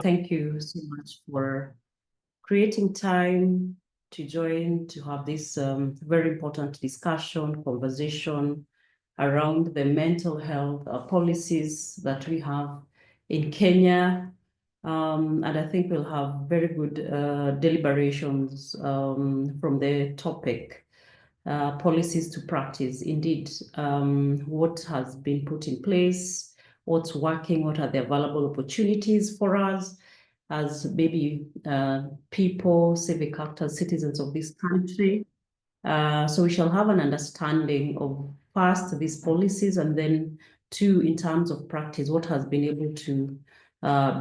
Thank you so much for creating time to join, to have this very important discussion, conversation around the mental health policies that we have in Kenya. And I think we'll have very good deliberations from the topic, policies to practice. Indeed, what has been put in place, what's working, what are the available opportunities for us as maybe people, civic actors, citizens of this country. So we shall have an understanding of first these policies, and then two, in terms of practice, what has been able to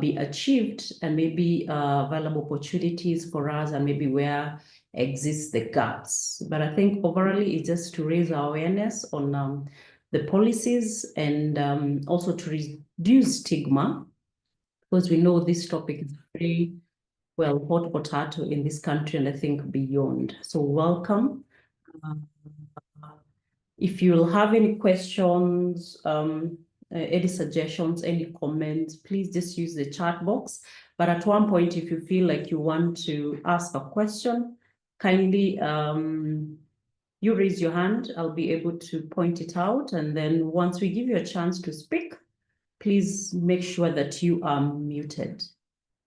be achieved, and maybe available opportunities for us, and maybe where exists the gaps. But I think overall it's just to raise awareness on the policies, and also to reduce stigma, because we know this topic is very well hot potato in this country, and I think beyond. So welcome. If you'll have any questions, any suggestions, any comments, please just use the chat box. But at one point, if you feel like you want to ask a question, kindly you raise your hand. I'll be able to point it out. And then once we give you a chance to speak, please make sure that you are muted.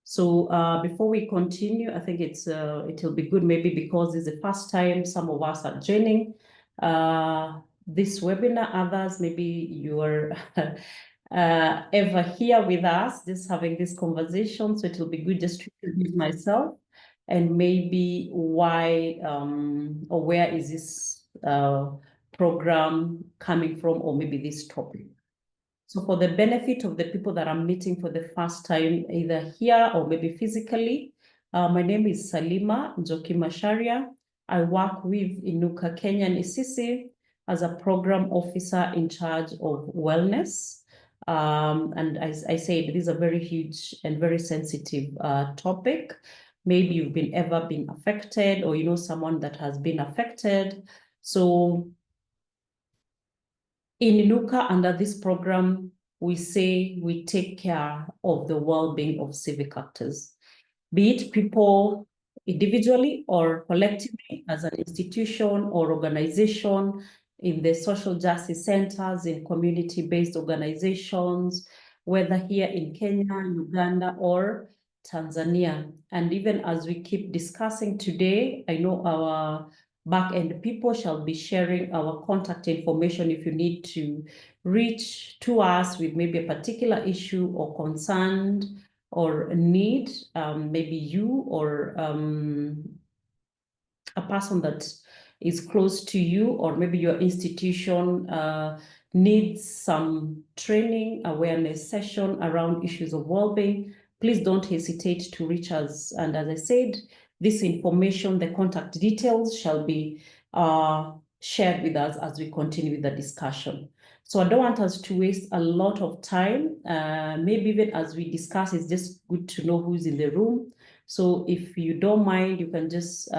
So before we continue, I think it'll be good, maybe because it's the first time some of us are joining this webinar. Others, maybe you are ever here with us, just having this conversation. So it'll be good just to introduce myself, and maybe why or where is this program coming from, or maybe this topic. So for the benefit of the people that are meeting for the first time, either here or maybe physically, my name is Salima Njoki Masharia. I work with Inuka Kenya and Isisi as a program officer in charge of wellness. And as I said, this is a very huge and very sensitive topic. Maybe you've ever been affected, or you know someone that has been affected. So in Inuka, under this program, we say we take care of the well-being of civic actors, be it people individually or collectively, as an institution or organization, in the social justice centers, in community-based organizations, whether here in Kenya, Uganda, or Tanzania. And even as we keep discussing today, I know our back-end people shall be sharing our contact information if you need to reach to us with maybe a particular issue or concern or need, maybe you or a person that is close to you, or maybe your institution needs some training, awareness session around issues of well-being, please don't hesitate to reach us. And as I said, this information, the contact details, shall be shared with us as we continue with the discussion. So I don't want us to waste a lot of time. Maybe even as we discuss, it's just good to know who's in the room. So if you don't mind, you can just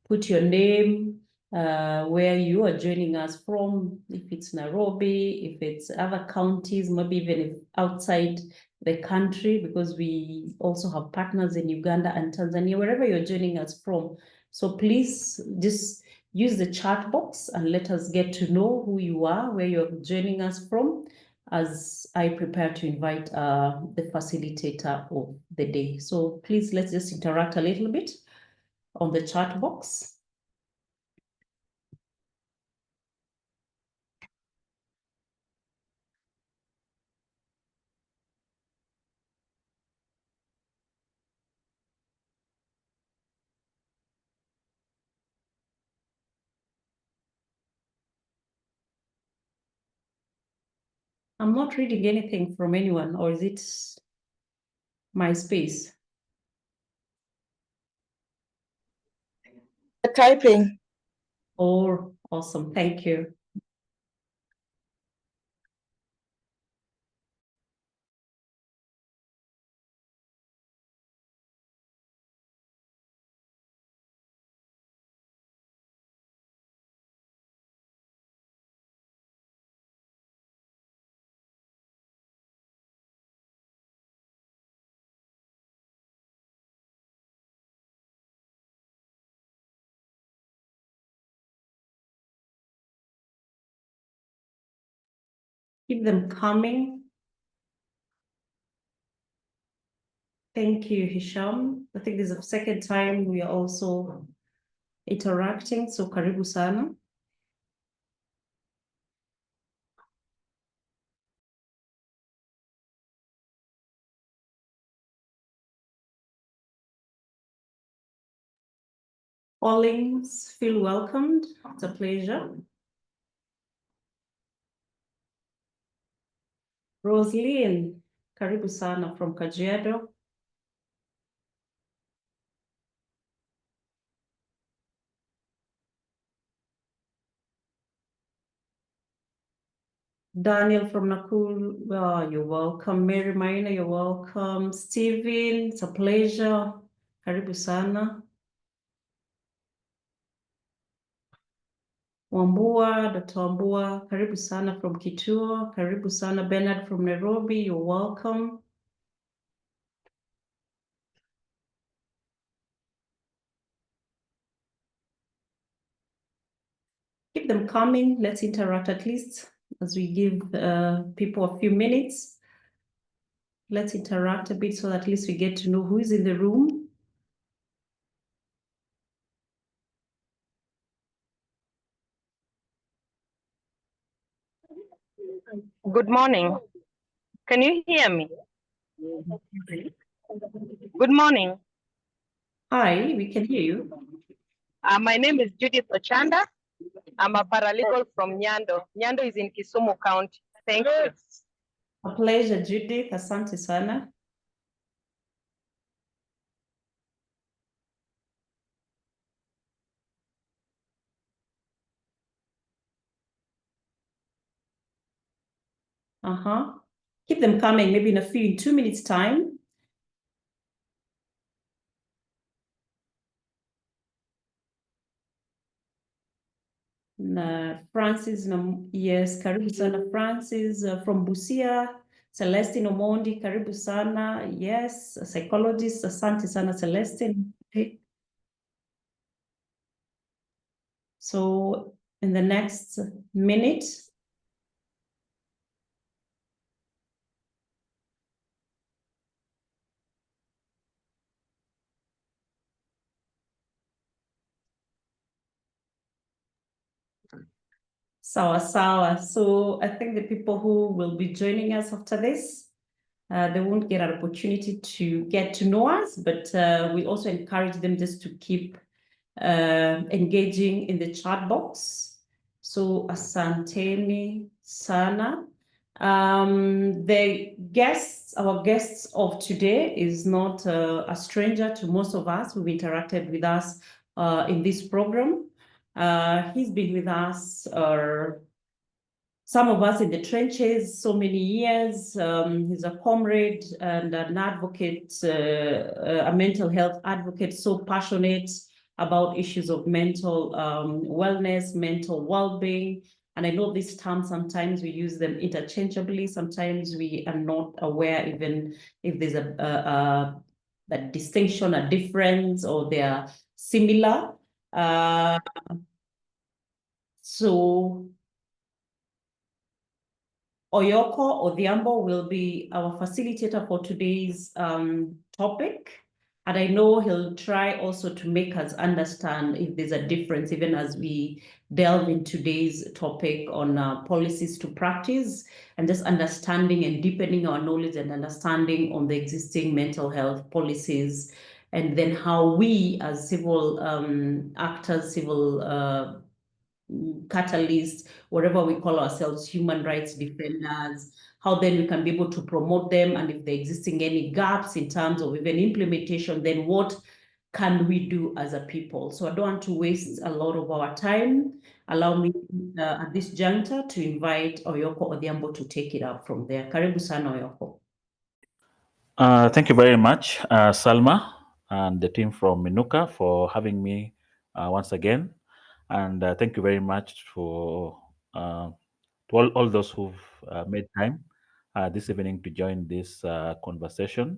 put your name, where you are joining us from, if it's Nairobi, if it's other counties, maybe even if outside the country, because we also have partners in Uganda and Tanzania, wherever you're joining us from. So please just use the chat box and let us get to know who you are, where you're joining us from, as I prepare to invite the facilitator of the day. So please, let's just interact a little bit on the chat box. I'm not reading anything from anyone, or is it my space? Typing. Oh, awesome. Thank you. Keep them coming. Thank you, Hisham. I think this is the second time we are also interacting, so karibu sana. Callings, feel welcomed. It's a pleasure. Rosaline, karibu sana from Kajiado. Daniel from Nakuru, you're welcome. Mary Maina, you're welcome. Steven, it's a pleasure. Karibu sana. Wambua, Dr. Wambua, karibu sana from Kituo. Karibu sana. Bernard from Nairobi, you're welcome. Keep them coming. Let's interact at least as we give people a few minutes. Let's interact a bit so that at least we get to know who is in the room. Good morning. Can you hear me? Good morning. Hi, we can hear you. My name is Judith Ochanda. I'm a paralegal from Nyando. Nyando is in Kisumu County. Thank you. A pleasure, Judith. Asante sana. Keep them coming, maybe in 2 minutes time. Francis, yes, karibu sana Francis from Busia. Celestine Omondi, karibu sana. Yes, a psychologist. Asante sana Celestine. Okay. So in the next minute, sawa sawa. So I think the people who will be joining us after this, they won't get an opportunity to get to know us, but we also encourage them just to keep engaging in the chat box. So asanteni sana. The guests, our guests of today is not a stranger to most of us who've interacted with us in this program. He's been with us, some of us in the trenches, so many years. He's a comrade and an advocate, a mental health advocate, so passionate about issues of mental wellness, mental well-being. And I know these terms, sometimes we use them interchangeably. Sometimes we are not aware even if there's a distinction, a difference, or they are similar. So Oyoko Odhiambo will be our facilitator for today's topic. And I know he'll try also to make us understand if there's a difference, even as we delve in today's topic on policies to practice, and just understanding and deepening our knowledge and understanding on the existing mental health policies, and then how we as civil actors, civil catalysts, whatever we call ourselves, human rights defenders, how then we can be able to promote them, and if there existing any gaps in terms of even implementation, then what can we do as a people? So I don't want to waste a lot of our time. Allow me at this juncture to invite Oyoko Odhiambo to take it up from there. Karibu sana, Oyoko. Thank you very much, Salma and the team from Minuka for having me once again. And thank you very much for to all those who've made time this evening to join this conversation.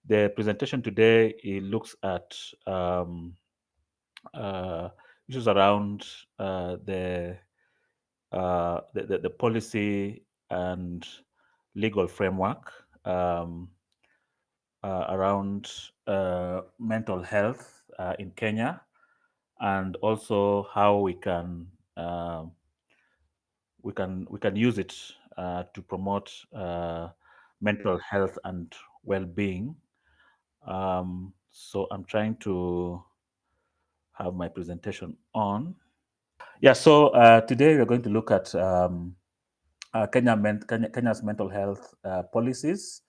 The presentation today, it looks at issues around the the policy and legal framework around mental health in Kenya, and also how we can use it to promote mental health and well-being. So I'm trying to have my presentation on. Yeah, so today we're going to look at Kenya's mental health policies.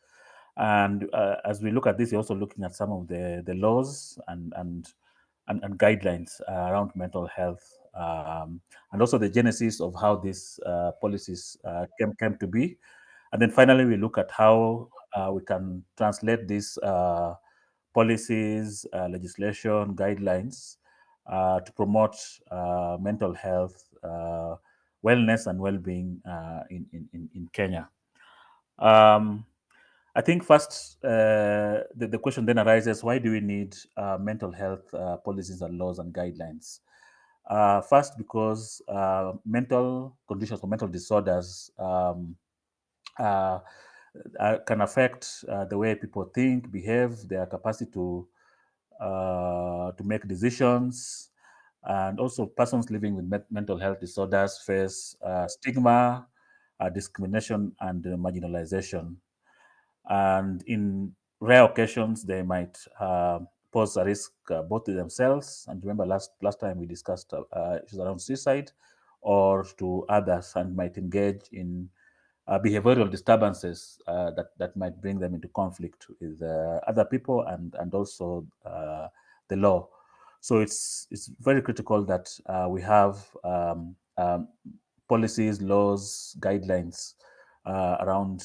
And as we look at this, we're also looking at some of the laws and guidelines around mental health, and also the genesis of how these policies came to be. And then finally, we look at how we can translate these policies, legislation, guidelines to promote mental health, wellness, and well-being in Kenya. I think first, the question then arises, why do we need mental health policies and laws and guidelines? First, because mental conditions or mental disorders can affect the way people think, behave, their capacity to make decisions. And also persons living with mental health disorders face stigma, discrimination, and marginalization. And in rare occasions, they might pose a risk both to themselves, and remember last time we discussed issues around suicide, or to others, and might engage in behavioral disturbances that might bring them into conflict with other people and also the law. So it's very critical that we have policies, laws, guidelines around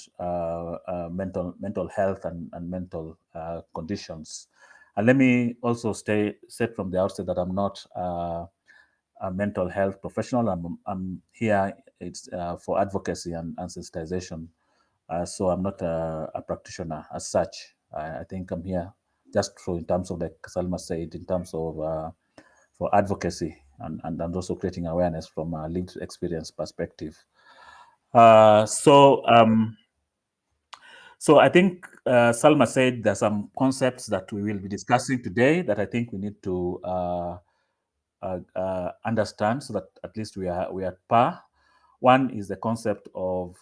mental health and mental conditions. And let me also set from the outset that I'm not a mental health professional. I'm here for advocacy and sensitization. So I'm not a practitioner as such. I think I'm here just in terms of, like Salma said, in terms of for advocacy and also creating awareness from a lived experience perspective. So I think Salma said there's some concepts that we will be discussing today that I think we need to understand, so that at least we are at par. One is the concept of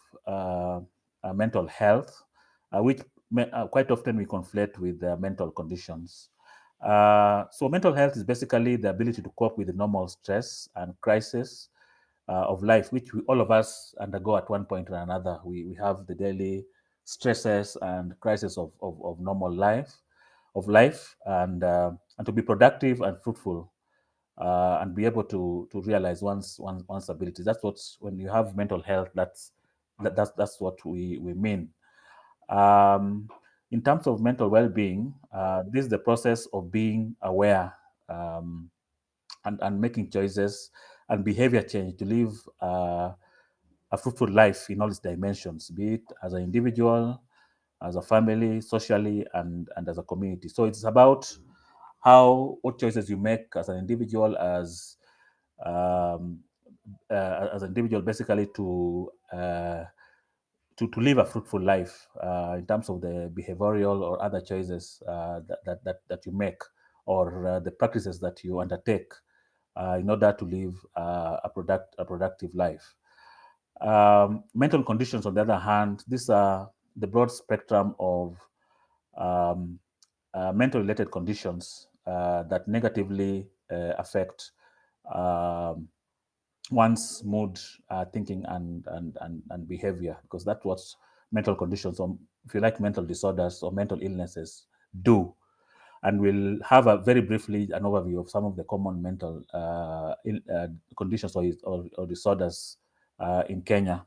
mental health, which quite often we conflate with mental conditions. So mental health is basically the ability to cope with the normal stress and crisis of life, which all of us undergo at one point or another. We have the daily stresses and crises of normal life, and to be productive and fruitful, and be able to realize one's abilities. That's when you have mental health, that's what we mean. In terms of mental well-being, this is the process of being aware and making choices and behavior change to live a fruitful life in all its dimensions, be it as an individual, as a family, socially, and as a community. So it's about what choices you make as an individual, as an individual, basically to live a fruitful life in terms of the behavioral or other choices that you make, or the practices that you undertake in order to live a productive life. Mental conditions, on the other hand, these are the broad spectrum of mental-related conditions that negatively affect one's mood, thinking, and behavior, because that's what mental conditions, or if you like, mental disorders or mental illnesses do. And we'll have very briefly an overview of some of the common mental conditions or disorders in Kenya.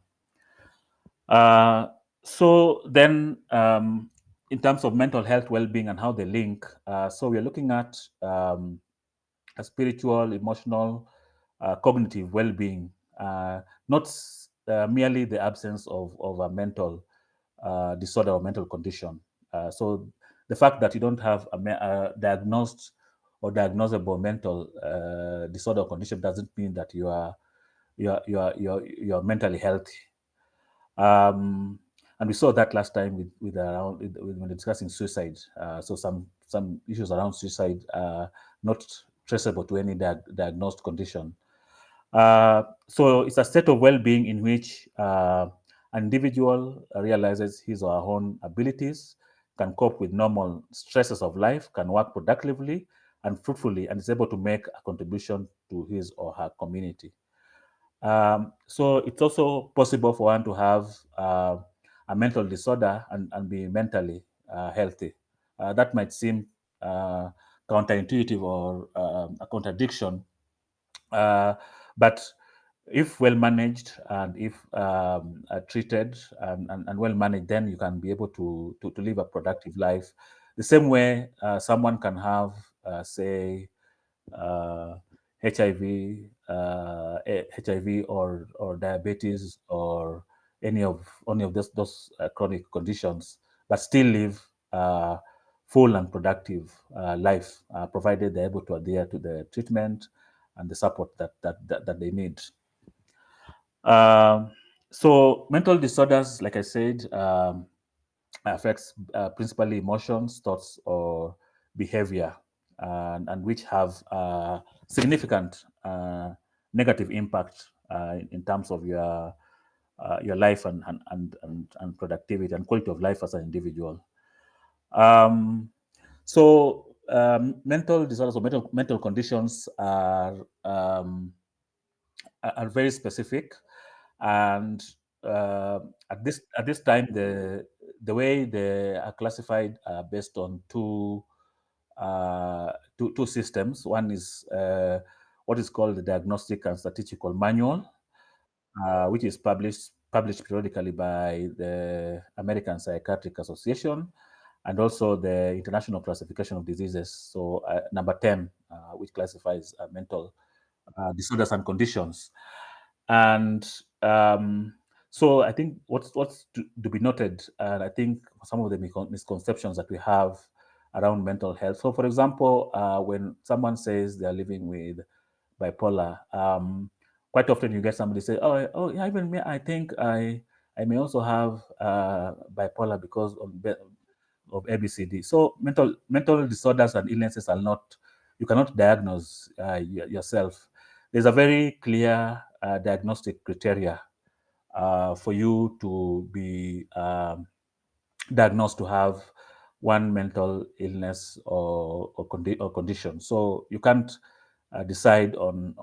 So then, in terms of mental health, well-being, and how they link, so we're looking at a spiritual, emotional, cognitive well-being, not merely the absence of a mental disorder or mental condition. So the fact that you don't have a diagnosed or diagnosable mental disorder or condition doesn't mean that you are you're mentally healthy. And we saw that last time when discussing suicide. So some issues around suicide are not traceable to any diagnosed condition. So it's a state of well-being in which an individual realizes his or her own abilities, can cope with normal stresses of life, can work productively and fruitfully, and is able to make a contribution to his or her community. So it's also possible for one to have a mental disorder and be mentally healthy. That might seem counterintuitive or a contradiction, but if well managed and if treated and well managed, then you can be able to live a productive life. The same way someone can have, say, HIV, HIV or diabetes or any of those chronic conditions, but still live full and productive life, provided they're able to adhere to the treatment and the support that they need. So mental disorders, like I said, affects principally emotions, thoughts, or behavior, and which have significant negative impact in terms of your life and productivity and quality of life as an individual. Mental disorders or mental conditions are very specific, and at this time the way they are classified are based on two systems. One is what is called the Diagnostic and Statistical Manual, which is published periodically by the American Psychiatric Association, and also the International Classification of Diseases. So number 10, which classifies mental disorders and conditions. And so I think what's to be noted, and I think some of the misconceptions that we have around mental health. So for example, when someone says they're living with bipolar, quite often you get somebody say, oh yeah, even me, I think I may also have bipolar because of ABCD. So mental disorders and illnesses are not, you cannot diagnose yourself. There's a very clear diagnostic criteria for you to be diagnosed to have one mental illness or condition. So you can't decide on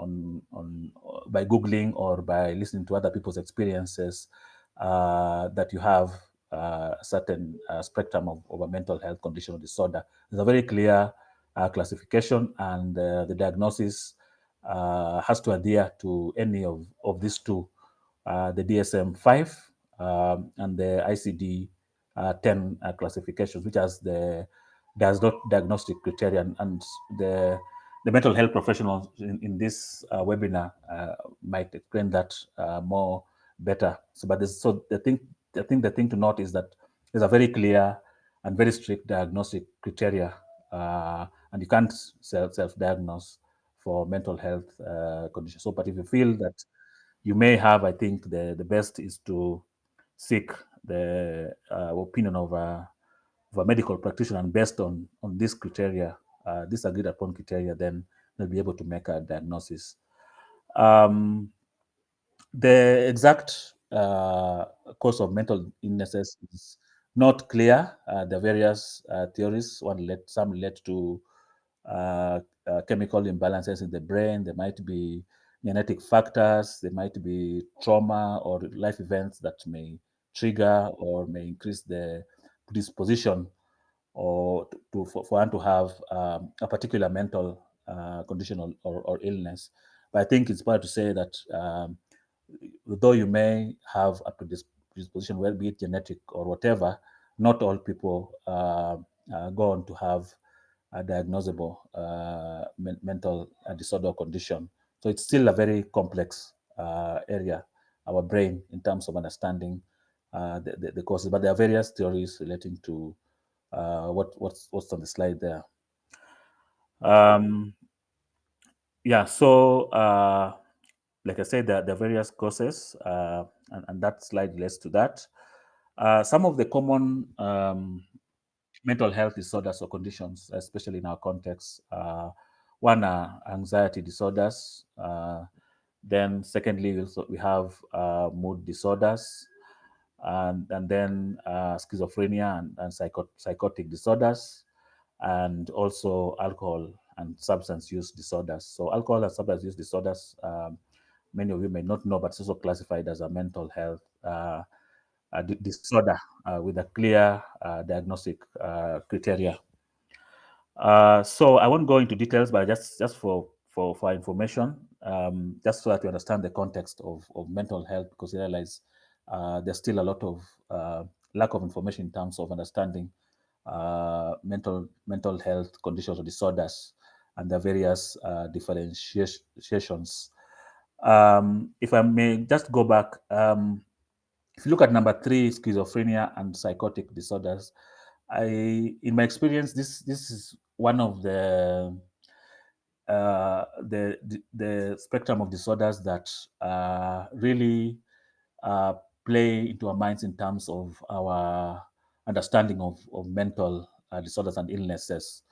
by Googling or by listening to other people's experiences that you have a certain spectrum of a mental health condition or disorder. There's a very clear classification, and the diagnosis has to adhere to any of these two, the DSM-5 and the ICD-10 classifications, which has the diagnostic criteria, and the mental health professionals in this webinar might explain that more better. So, but I think the thing to note is that there's a very clear and very strict diagnostic criteria, and you can't self-diagnose for mental health conditions. So, but if you feel that you may have, I think the best is to seek the opinion of a medical practitioner, and based on this criteria, this agreed upon criteria, then they'll be able to make a diagnosis. The exact cause of mental illnesses is not clear. There are various theories. Some led to chemical imbalances in the brain. There might be genetic factors. There might be trauma or life events that may trigger or may increase the predisposition or for one to have a particular mental condition or illness. But I think it's fair to say that though you may have a predisposition, whether be it genetic or whatever, not all people go on to have a diagnosable mental disorder or condition. So it's still a very complex area, our brain, in terms of understanding the causes. But there are various theories relating to what's on the slide there. Yeah, so like I said, there are various causes, and that slide relates to that. Some of the common mental health disorders or conditions, especially in our context, one are anxiety disorders. Then, secondly, we have mood disorders, and then schizophrenia and psychotic disorders, and also alcohol and substance use disorders. So, alcohol and substance use disorders, many of you may not know, but it's also classified as a mental health disorder with a clear diagnostic criteria. So I won't go into details, but just for information, just so that you understand the context of mental health, because I realize there's still a lot of lack of information in terms of understanding mental health conditions or disorders and the various differentiations. If I may just go back, if you look at number 3, schizophrenia and psychotic disorders, in my experience, this is one of the spectrum of disorders that really play into our minds in terms of our understanding of mental disorders and illnesses.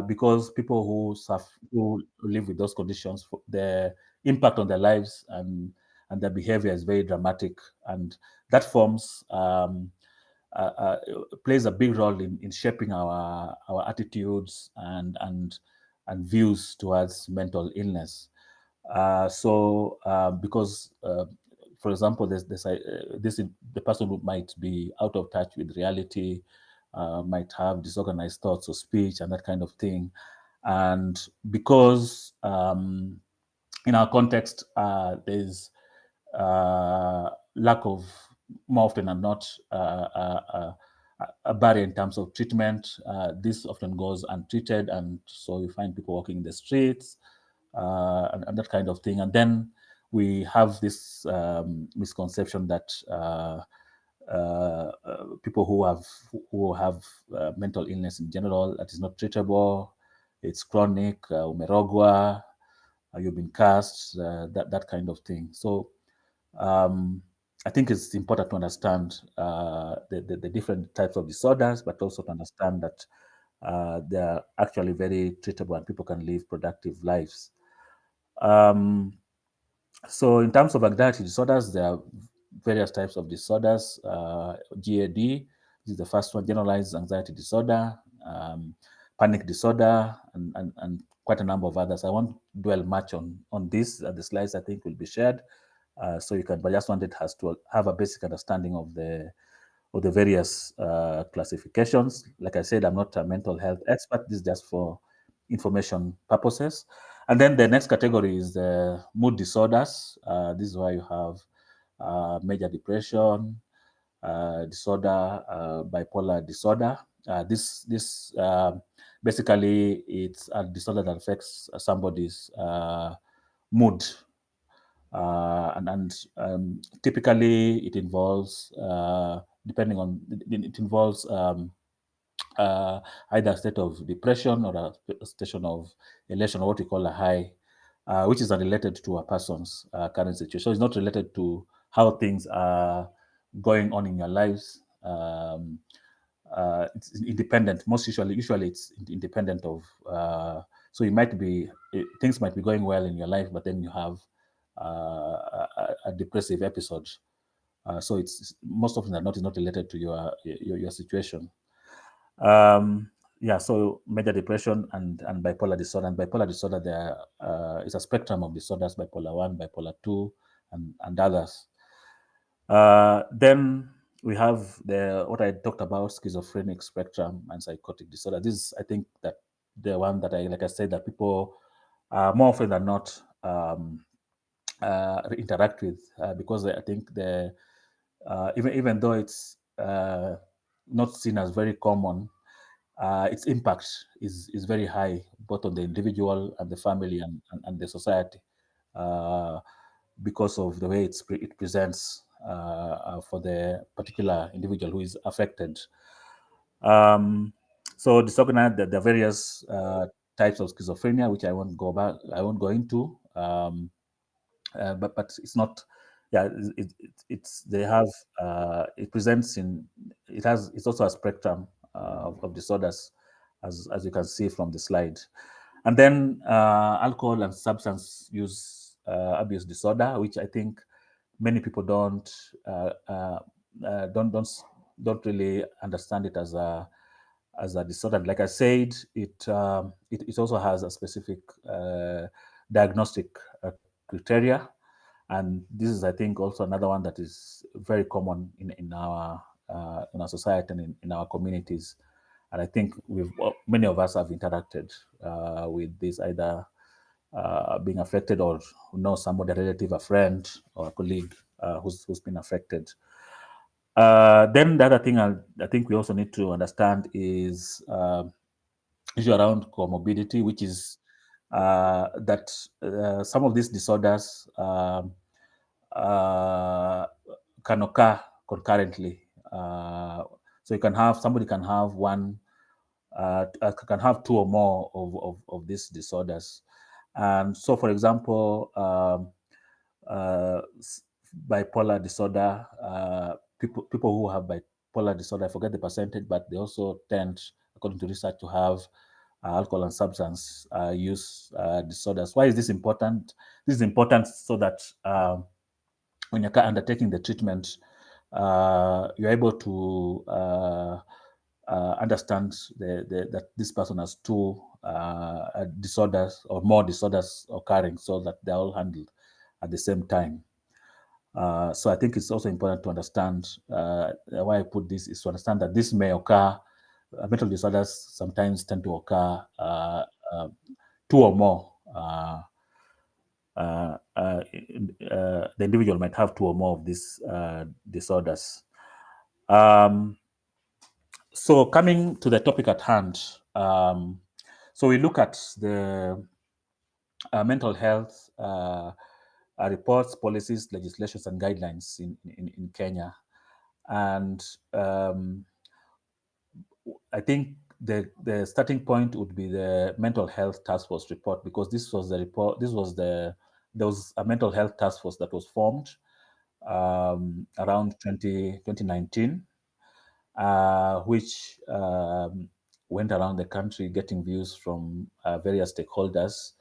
Because people who live with those conditions, the impact on their lives and their behavior is very dramatic, and that forms plays a big role in shaping our attitudes and views towards mental illness. Because for example, the person who might be out of touch with reality, might have disorganized thoughts or speech and that kind of thing, and because in our context there's lack of, more often than not, a barrier in terms of treatment. This often goes untreated, and so you find people walking in the streets and that kind of thing. And then we have this misconception that people who have mental illness in general, that is not treatable, it's chronic, umerogwa, you've been cast, that kind of thing. So I think it's important to understand the different types of disorders, but also to understand that they are actually very treatable and people can live productive lives. So in terms of anxiety disorders, there are various types of disorders. GAD, this is the first one, generalized anxiety disorder, panic disorder, and quite a number of others. I won't dwell much on this. The slides, I think, will be shared. So you can, but I just wanted us to have a basic understanding of the various classifications. Like I said, I'm not a mental health expert. This is just for information purposes. And then the next category is the mood disorders. This is where you have major depression disorder, bipolar disorder. This basically, it's a disorder that affects somebody's mood. And typically it involves, depending on, it involves either a state of depression or a station of elation, or what we call a high, which is unrelated to a person's current situation. So it's not related to how things are going on in your lives. It's independent. Usually it's independent of. So you might be, things might be going well in your life, but then you have a depressive episode. So it's most often than not, is not related to your situation. Yeah, so major depression and bipolar disorder. And bipolar disorder, there is a spectrum of disorders: bipolar 1, bipolar 2, and others. Then we have what I talked about, schizophrenic spectrum and psychotic disorder. This is, I think, that the one that like I said, that people more often than not interact with, because I think even though it's not seen as very common, its impact is very high, both on the individual and the family and the society, because of the way it presents for the particular individual who is affected. So disorganized, the various types of schizophrenia, which I won't go into. but it's not. Yeah, it's they have it presents in it's also a spectrum of disorders, as you can see from the slide. And then alcohol and substance use abuse disorder, which I think many people don't really understand it as a disorder. Like I said, it also has a specific diagnostic criteria, and this is, I think, also another one that is very common in our society and in our communities. And I think many of us have interacted with this, either being affected or know somebody, a relative, a friend, or a colleague who's been affected. Then the other thing I think we also need to understand is issue around comorbidity, which is that some of these disorders can occur concurrently. So somebody can have can have two or more of these disorders. And so, for example, bipolar disorder, people who have bipolar disorder, I forget the percentage, but they also tend, according to research, to have alcohol and substance use disorders. Why is this important? This is important so that when you're undertaking the treatment, you're able to understand that this person has two disorders or more disorders occurring, so that they're all handled at the same time. So I think it's also important to understand why I put this is to understand that this may occur. Mental disorders sometimes tend to occur two or more. The individual might have two or more of these disorders. So coming to the topic at hand, so we look at the mental health reports, policies, legislations, and guidelines in Kenya. And I think the starting point would be the mental health task force report, because this was the report. There was a mental health task force that was formed around 2019, which went around the country getting views from various stakeholders,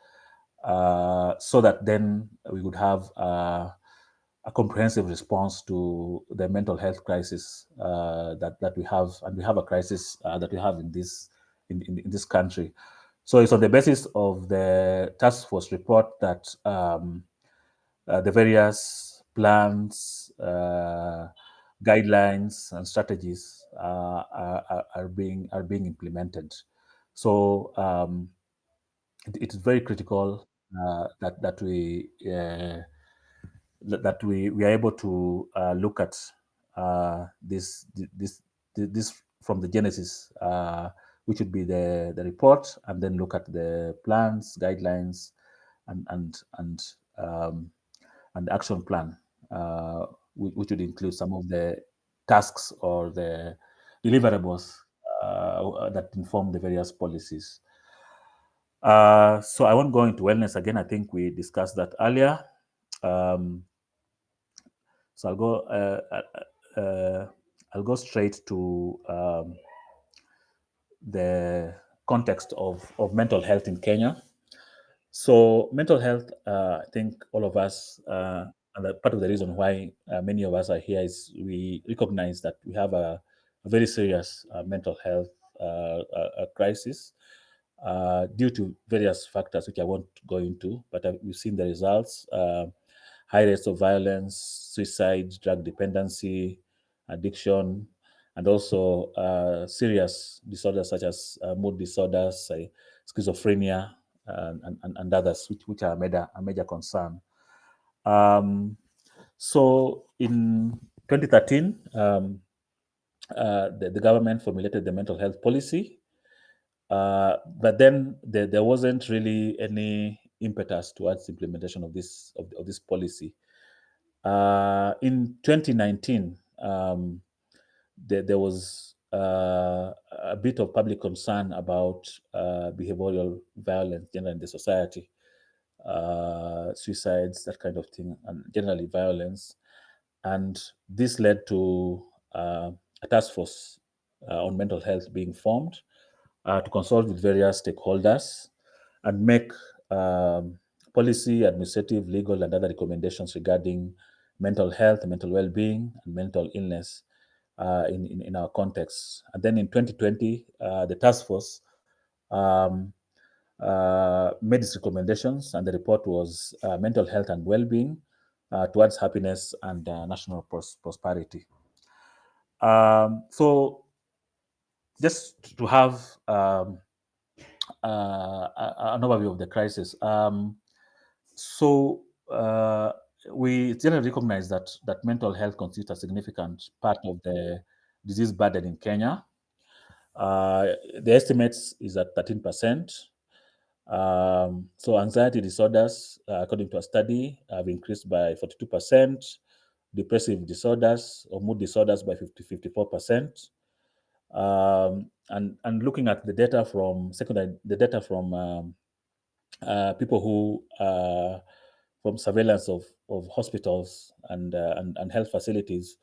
so that then we would have a comprehensive response to the mental health crisis that we have, and we have a crisis that we have in this country. So it's on the basis of the task force report that the various plans, guidelines, and strategies are being implemented. So it is very critical that we are able to look at this from the genesis, which would be the report, and then look at the plans, guidelines, and the action plan, which would include some of the tasks or the deliverables that inform the various policies. So I won't go into wellness again. I think we discussed that earlier. So I'll go straight to the context of mental health in Kenya. So mental health, I think all of us, and part of the reason why many of us are here is we recognize that we have a very serious mental health crisis due to various factors, which I won't go into, but we've seen the results. High rates of violence, suicide, drug dependency, addiction, and also serious disorders such as mood disorders, schizophrenia, and others, which are a major concern. So in 2013, the government formulated the mental health policy, but then there wasn't really any impetus towards implementation of this policy. In 2019, there was a bit of public concern about behavioral violence generally in the society. suicides, that kind of thing, and generally violence. And this led to a task force on mental health being formed to consult with various stakeholders and make policy, administrative, legal, and other recommendations regarding mental health, mental well-being, and mental illness in our context. And then in 2020, the task force made its recommendations, and the report was mental health and well-being towards happiness and national prosperity. So just to have an overview of the crisis. So we generally recognize that mental health constitutes a significant part of the disease burden in Kenya. The estimates is at 13%. So anxiety disorders, according to a study, have increased by 42%. Depressive disorders or mood disorders by 54%. And looking at the data from people who from surveillance of hospitals and health facilities,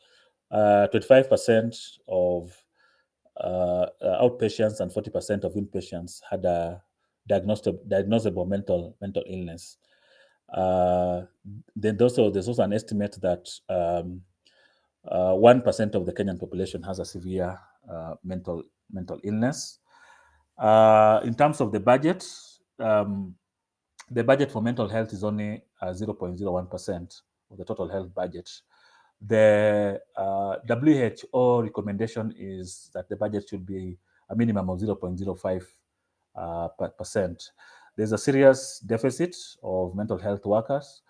25% of outpatients and 40% of inpatients had a diagnosable mental illness. Then there's also an estimate that 1% of the Kenyan population has a severe mental illness. In terms of the budget for mental health is only 0.01% of the total health budget. The WHO recommendation is that the budget should be a minimum of 0.05%. There's a serious deficit of mental health workers.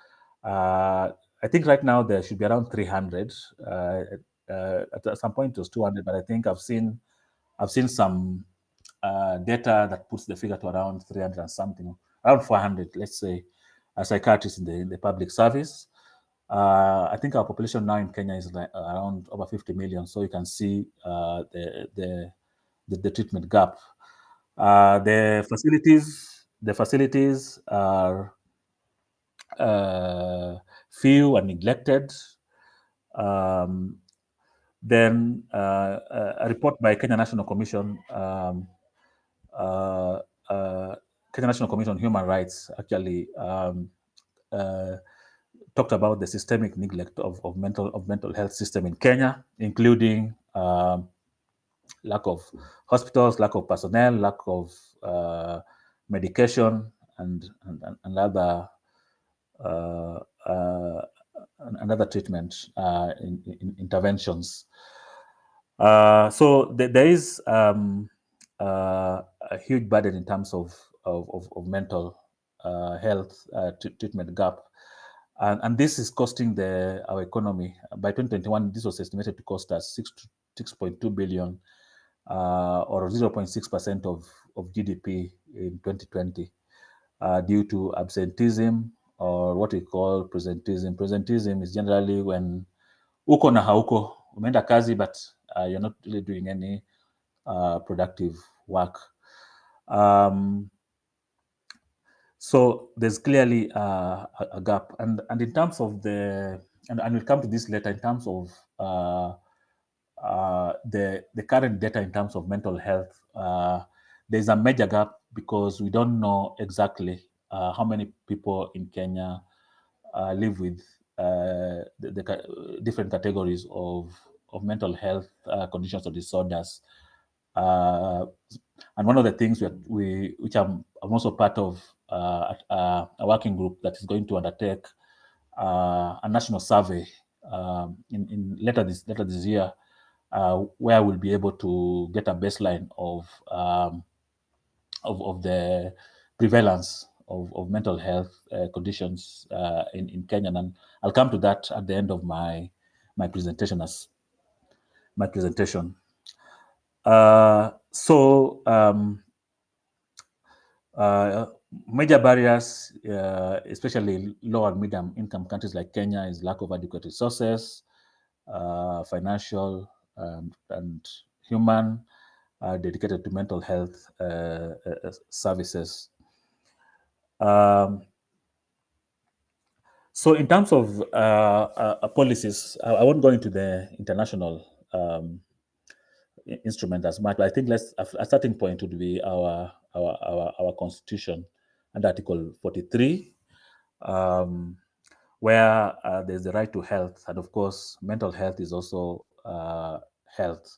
I think right now there should be around 300. At some point it was 200, but I think I've seen some data that puts the figure to around 300 and something, around 400, let's say, psychiatrists in the public service. I think our population now in Kenya is like around over 50 million, so you can see the treatment gap. The facilities are few and neglected. Then a report by Kenya National Commission Kenya National Commission on Human Rights actually talked about the systemic neglect of mental health system in Kenya, including lack of hospitals, lack of personnel, lack of medication, and other treatment interventions. So there is a huge burden in terms of mental health treatment gap, and this is costing our economy. By 2021, this was estimated to cost us 6.2 billion, or 0.6% of GDP in 2020, due to absenteeism, or what we call presenteeism. Presenteeism is generally when uko na hauko, umeenda kazi but you're not really doing any productive work. So there's clearly a gap, and in terms of and we'll come to this later, in terms of the current data in terms of mental health, there's a major gap because we don't know exactly how many people in Kenya live with the different categories of mental health conditions or disorders. And one of the things which I'm also part of a working group that is going to undertake a national survey in later this year, where we'll be able to get a baseline of the prevalence of mental health conditions in Kenya, and I'll come to that at the end of my presentation. Major barriers, especially low and medium income countries like Kenya, is lack of adequate resources, financial and human, dedicated to mental health services. So in terms of policies, I won't go into the international instrument as much, but I think a starting point would be our constitution and Article 43, where there's the right to health, and of course, mental health is also health.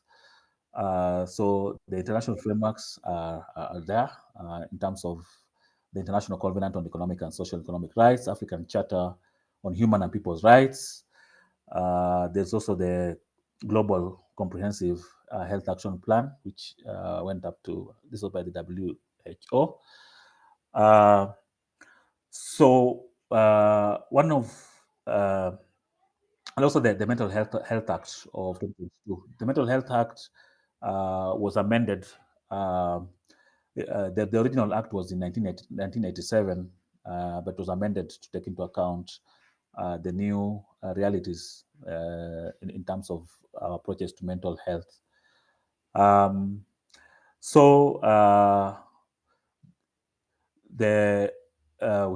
So the international frameworks are there in terms of the International Covenant on Economic and Social Economic Rights, African Charter on Human and People's Rights. There's also the Global Comprehensive Health Action Plan, which went up to, this was by the WHO. One of and also the Mental Health Act of 2022. The Mental Health Act was amended. The original act was in 1987, but was amended to take into account the new realities in terms of our approaches to mental health. We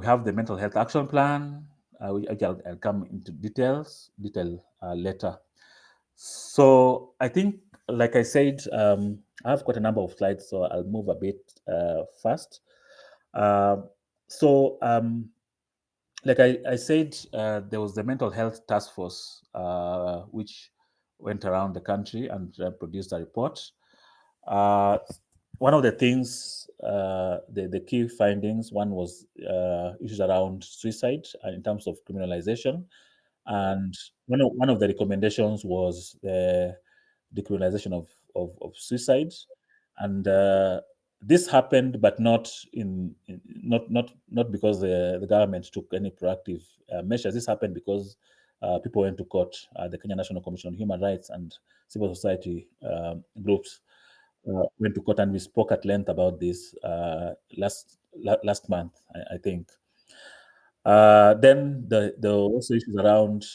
have the Mental Health Action Plan. I'll come into detail later. So I think, like I said, I have quite a number of slides, so I'll move a bit fast. Like I said, there was the Mental Health Task Force, which went around the country and produced a report. One of the things, the key findings, one was issues around suicide in terms of criminalization. And one of the recommendations was the decriminalization of suicide. And this happened, but not not because the government took any proactive measures. This happened because people went to court. The Kenya National Commission on Human Rights and civil society groups went to court, and we spoke at length about this last month, I think. Then the also issues around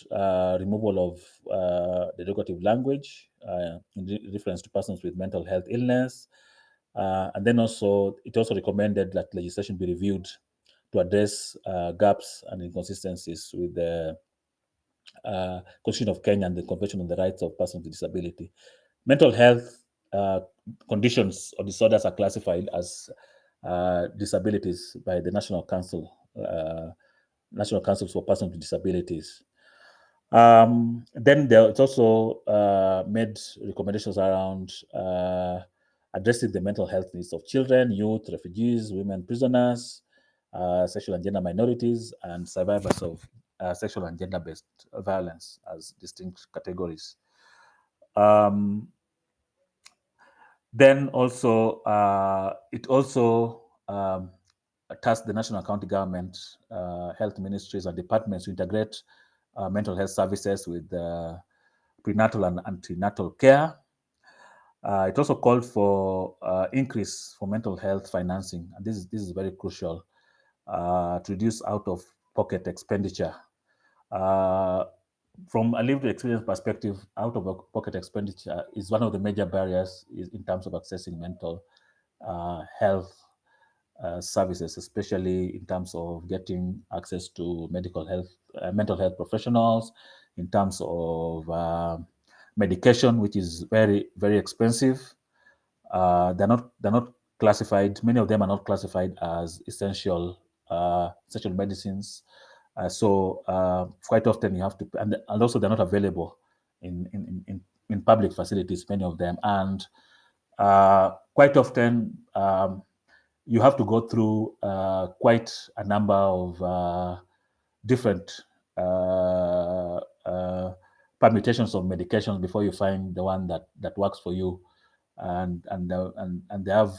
removal of derogative language in reference to persons with mental health illness. And then also, it also recommended that legislation be reviewed to address gaps and inconsistencies with the Constitution of Kenya and the Convention on the Rights of Persons with Disability. Mental health conditions or disorders are classified as disabilities by the National Council for Persons with Disabilities. Then it's also made recommendations around addressing the mental health needs of children, youth, refugees, women prisoners, sexual and gender minorities, and survivors of sexual and gender-based violence as distinct categories. Then also, it also tasked the National County Government, health ministries and departments to integrate mental health services with prenatal and antenatal care. It also called for increase for mental health financing, and this is very crucial to reduce out-of-pocket expenditure. From a lived experience perspective, out-of-pocket expenditure is one of the major barriers in terms of accessing mental health services, especially in terms of getting access to mental health professionals, in terms of medication, which is very, very expensive. They're not classified. Many of them are not classified as essential medicines. So quite often you have to, and also they're not available in public facilities, many of them, and quite often you have to go through quite a number of different permutations of medications before you find the one that works for you, and they have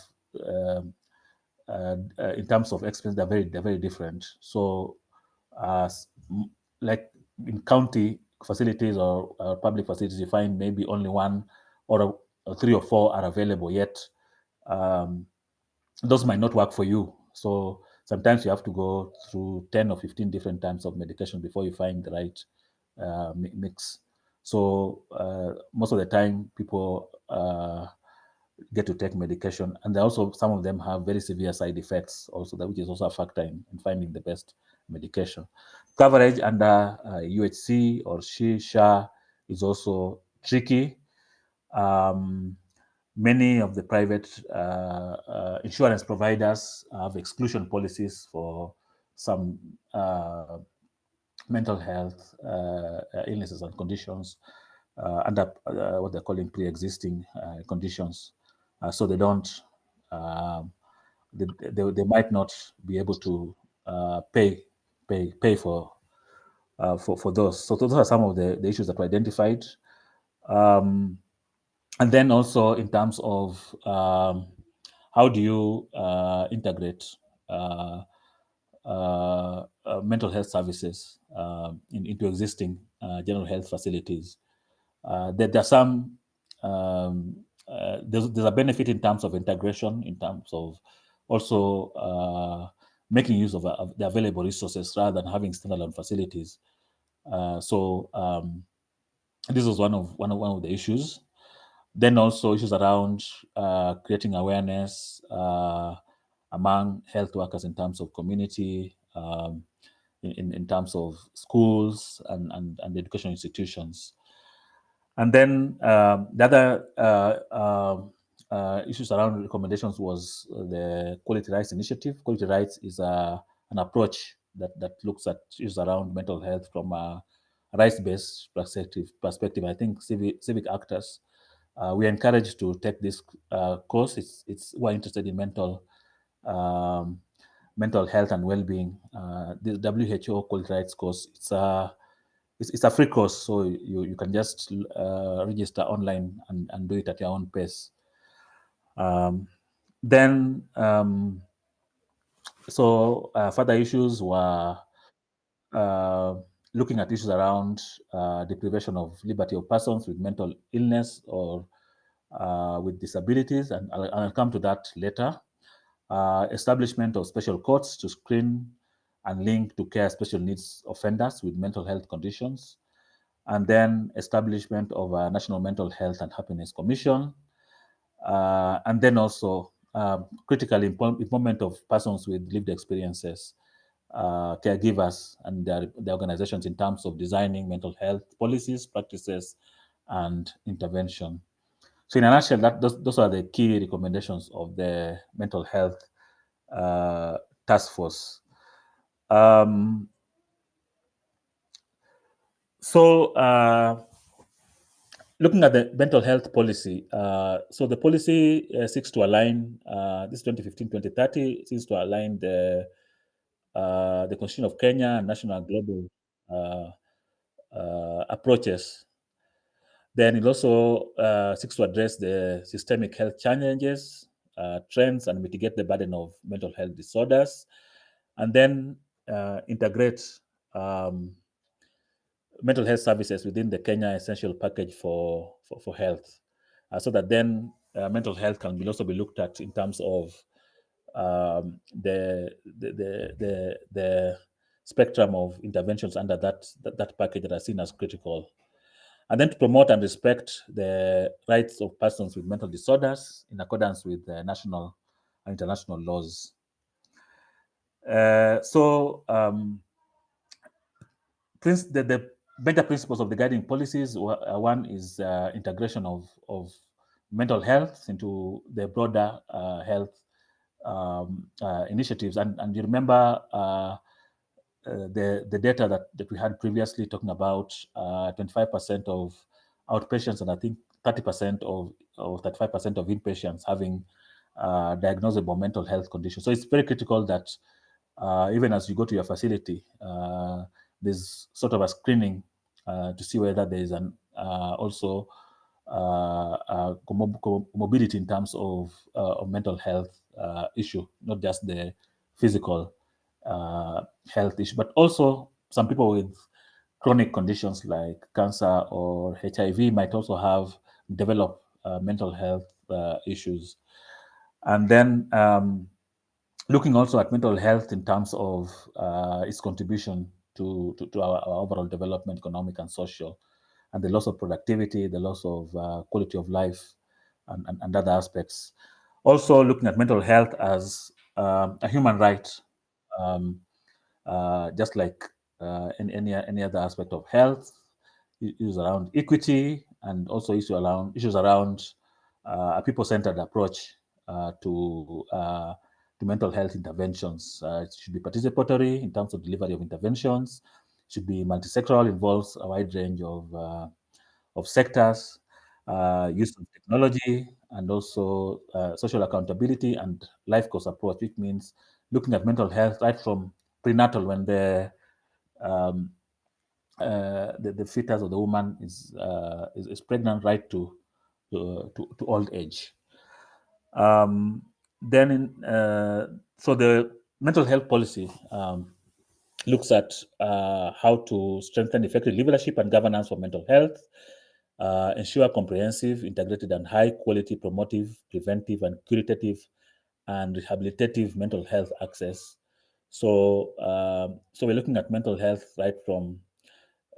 in terms of expense, they're very different. So like in county facilities or public facilities, you find maybe only one or 3 or 4 are available, yet those might not work for you. So sometimes you have to go through 10 or 15 different types of medication before you find the right mix. So most of the time, people get to take medication, and also some of them have very severe side effects also, which is also a factor in finding the best medication. Coverage under UHC or SHA is also tricky. Many of the private insurance providers have exclusion policies for some mental health illnesses and conditions under what they're calling pre-existing conditions. So they don't, they might not be able to pay for those. So those are some of the issues that were identified. And then also in terms of how do you integrate mental health services into existing general health facilities. There are some, there's a benefit in terms of integration, in terms of also making use of the available resources rather than having standalone facilities. So this was one of the issues. Then also issues around creating awareness among health workers in terms of community, in terms of schools and educational institutions. And then the other issues around recommendations was the Quality Rights Initiative. Quality Rights is an approach that looks at issues around mental health from a rights-based perspective. I think civic actors, we are encouraged to take this course. We're interested in mental health and well-being. The WHO Quality Rights course, it's a free course, so you can just register online and do it at your own pace. Then further issues were looking at issues around deprivation of liberty of persons with mental illness or with disabilities, and I'll come to that later. Establishment of special courts to screen and link to care special needs offenders with mental health conditions, and then establishment of a National Mental Health and Happiness Commission, and then also critical involvement of persons with lived experiences, caregivers and their organizations in terms of designing mental health policies, practices, and intervention. So in a nutshell, those are the key recommendations of the mental health task force. Looking at the mental health policy, so the policy seeks to align, this 2015-2030, seeks to align the Constitution of Kenya and national and global approaches. Then it also seeks to address the systemic health challenges, trends, and mitigate the burden of mental health disorders, and then integrate mental health services within the Kenya Essential Package for health, so that then mental health can also be looked at in terms of the spectrum of interventions under that package that are seen as critical. And then to promote and respect the rights of persons with mental disorders in accordance with the national and international laws. The major principles of the guiding policies, one is integration of mental health into the broader health initiatives. And you remember the data that we had previously talking about 25% of outpatients and I think 30% or 35% of inpatients having diagnosable mental health conditions. So it's very critical that even as you go to your facility, there's sort of a screening to see whether there is an also comorbidity in terms of mental health issue, not just the physical health issue, but also some people with chronic conditions like cancer or HIV might also have developed mental health issues. And then looking also at mental health in terms of its contribution to our overall development, economic and social, and the loss of productivity, the loss of quality of life, and other aspects. Also looking at mental health as a human right, just like any other aspect of health, issues around equity, and also issues around a people-centered approach to mental health interventions. It should be participatory in terms of delivery of interventions. It should be multi-sectoral, involves a wide range of sectors, use of technology, and also social accountability and life course approach, which means looking at mental health right from prenatal, when um, the fetus or the woman is pregnant, right to old age. Then, so the mental health policy looks at how to strengthen effective leadership and governance for mental health, ensure comprehensive, integrated, and high-quality promotive, preventive, and curative and rehabilitative mental health access. So, so we're looking at mental health right from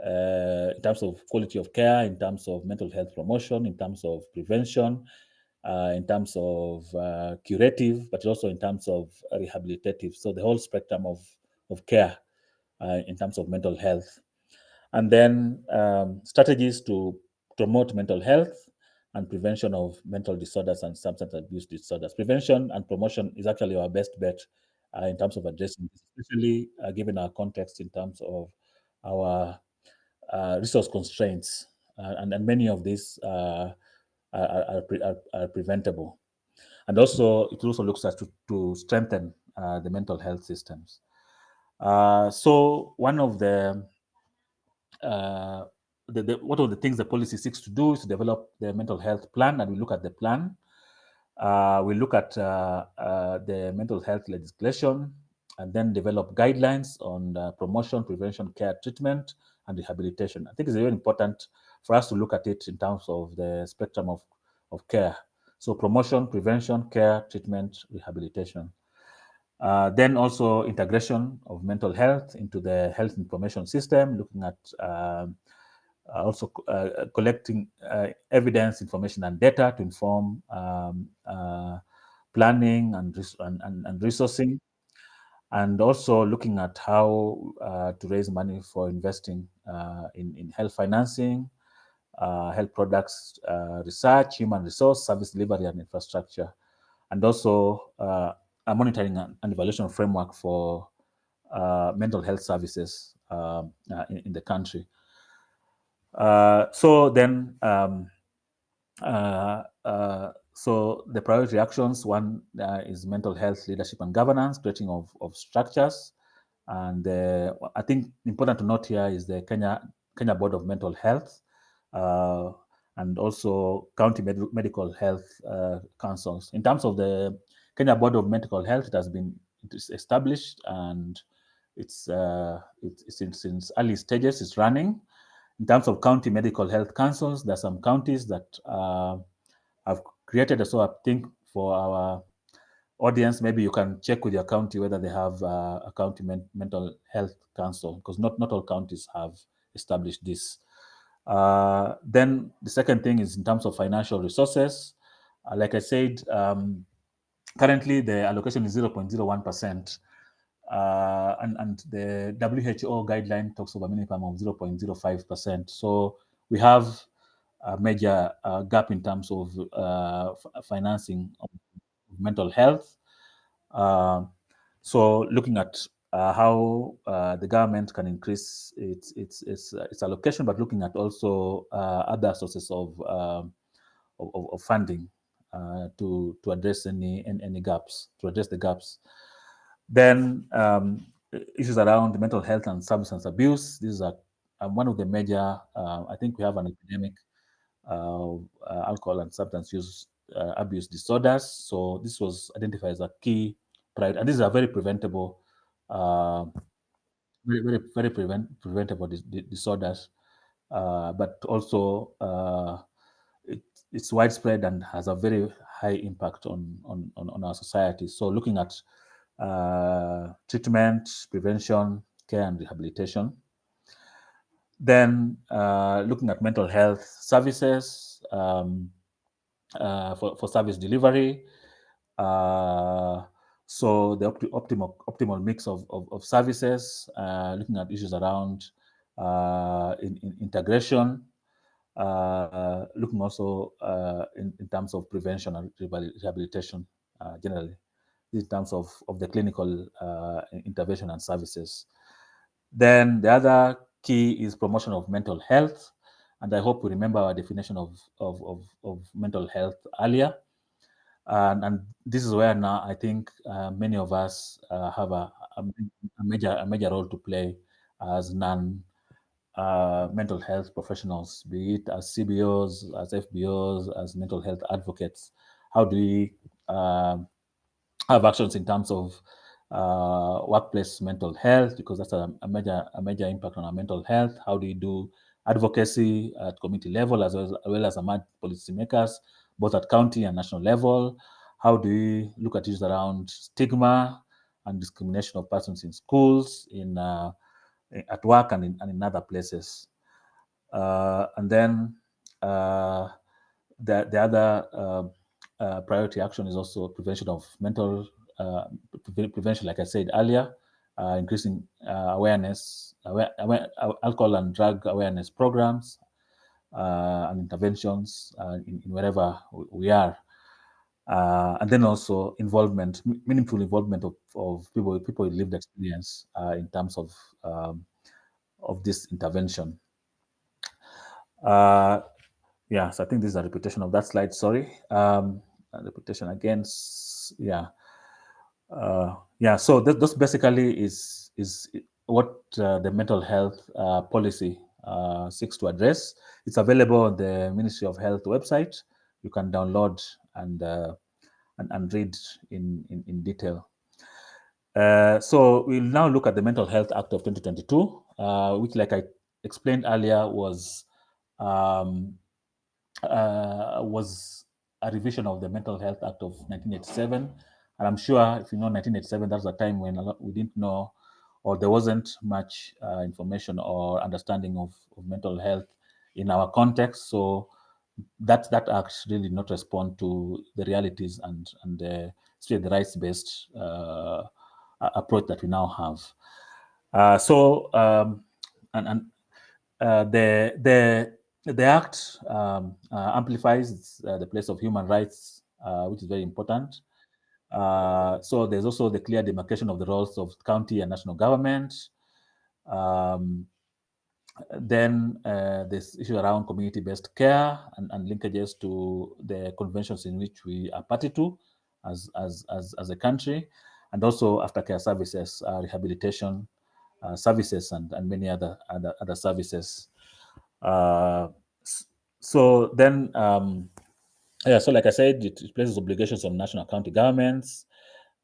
in terms of quality of care, in terms of mental health promotion, in terms of prevention, in terms of curative, but also in terms of rehabilitative. So the whole spectrum of care in terms of mental health. And then strategies to promote mental health and prevention of mental disorders and substance abuse disorders. Prevention and promotion is actually our best bet in terms of addressing this, especially given our context in terms of our resource constraints, and many of these are preventable. And also, it also looks at to strengthen the mental health systems. So one of one of the things the policy seeks to do is to develop the mental health plan, and we look at the plan. We look at the mental health legislation, and then develop guidelines on promotion, prevention, care, treatment, and rehabilitation. I think it's very important for us to look at it in terms of the spectrum of care. So promotion, prevention, care, treatment, rehabilitation. Then also integration of mental health into the health information system, looking at also collecting evidence, information, and data to inform planning and resourcing, and also looking at how to raise money for investing in health financing, health products research, human resource, service delivery, and infrastructure, and also a monitoring and evaluation framework for mental health services in the country. So then, so the priority actions, one is mental health leadership and governance, creating of structures. And I think important to note here is the Kenya Board of Mental Health, and also county medical health councils. In terms of the Kenya Board of Medical Health, it is established, and it's since early stages, it's running. In terms of county medical health councils, there are some counties that have created. So I think for our audience, maybe you can check with your county whether they have a county mental health council, because not all counties have established this. Then the second thing is in terms of financial resources. Like I said, currently the allocation is 0.01%. And the WHO guideline talks of a minimum of 0.05%. So we have a major gap in terms of financing of mental health. So looking at how the government can increase its allocation, but looking at also other sources of funding to address any gaps, to address the gaps. Then issues around mental health and substance abuse. These are one of the major. I think we have an epidemic of alcohol and substance use abuse disorders. So this was identified as a key priority, and these are very preventable, very preventable disorders. But also it's widespread and has a very high impact on our society. So looking at treatment, prevention, care, and rehabilitation. Then looking at mental health services for service delivery. So the optimal mix of services, looking at issues around integration, looking also in terms of prevention and rehabilitation generally, in terms of the clinical intervention and services. Then the other key is promotion of mental health. And I hope we remember our definition of mental health earlier. And this is where now I think many of us have a major role to play as mental health professionals, be it as CBOs, as FBOs, as mental health advocates. How do we have actions in terms of workplace mental health, because that's a major impact on our mental health? How do you do advocacy at community level as well as among policymakers, both at county and national level? How do we look at issues around stigma and discrimination of persons in schools, at work, and in other places? And then the other priority action is also prevention of mental prevention, like I said earlier, increasing awareness, alcohol and drug awareness programs and interventions in wherever we are. And then also meaningful involvement of people with lived experience in terms of this intervention. Yeah, so I think this is a repetition of that slide. Sorry, repetition again. Yeah, yeah. So this basically is what the mental health policy seeks to address. It's available on the Ministry of Health website. You can download and read in detail. So we'll now look at the Mental Health Act of 2022, which, like I explained earlier, was a revision of the Mental Health Act of 1987. And I'm sure if you know 1987, that's a time when we didn't know, or there wasn't much information or understanding of mental health in our context. So that act really did not respond to the realities and the rights-based approach that we now have. The Act amplifies the place of human rights, which is very important. So there's also the clear demarcation of the roles of county and national government. Then this issue around community-based care and linkages to the conventions in which we are party to as a country, and also aftercare services, rehabilitation services, and many other services. So then, yeah, so like I said, it places obligations on national county governments.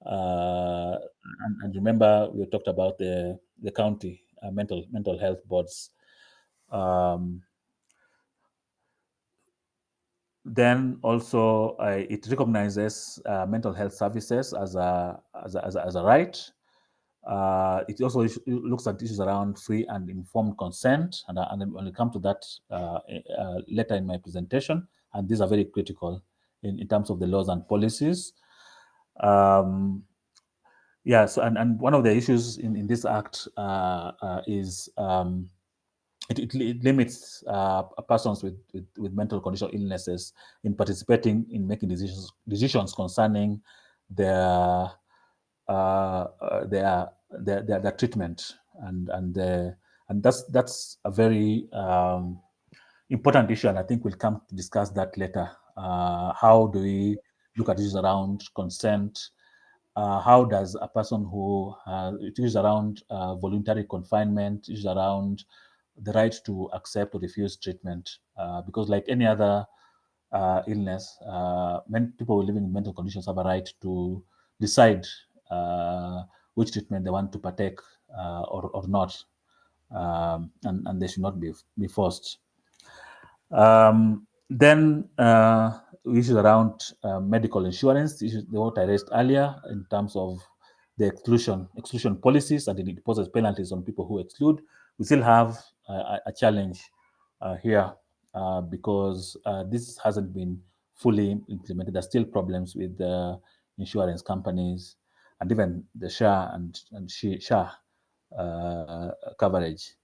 And remember, we talked about the county mental health boards. Then also, it recognizes mental health services as a right. It also looks at issues around free and informed consent, and when we come to that later in my presentation, and these are very critical in terms of the laws and policies. Yeah, so and one of the issues in this act is it limits persons with mental condition illnesses in participating in making decisions concerning their treatment, and that's a very important issue, and I think we'll come to discuss that later. How do we look at issues around consent? How does a person who it is around voluntary confinement, is around the right to accept or refuse treatment? Because like any other illness, many people living in mental conditions have a right to decide which treatment they want to partake or not, and they should not be forced. Then issues around medical insurance, what I raised earlier in terms of the exclusion policies, and it imposes penalties on people who exclude. We still have a challenge here because this hasn't been fully implemented. There's still problems with the insurance companies and even the SHA and SHA coverage.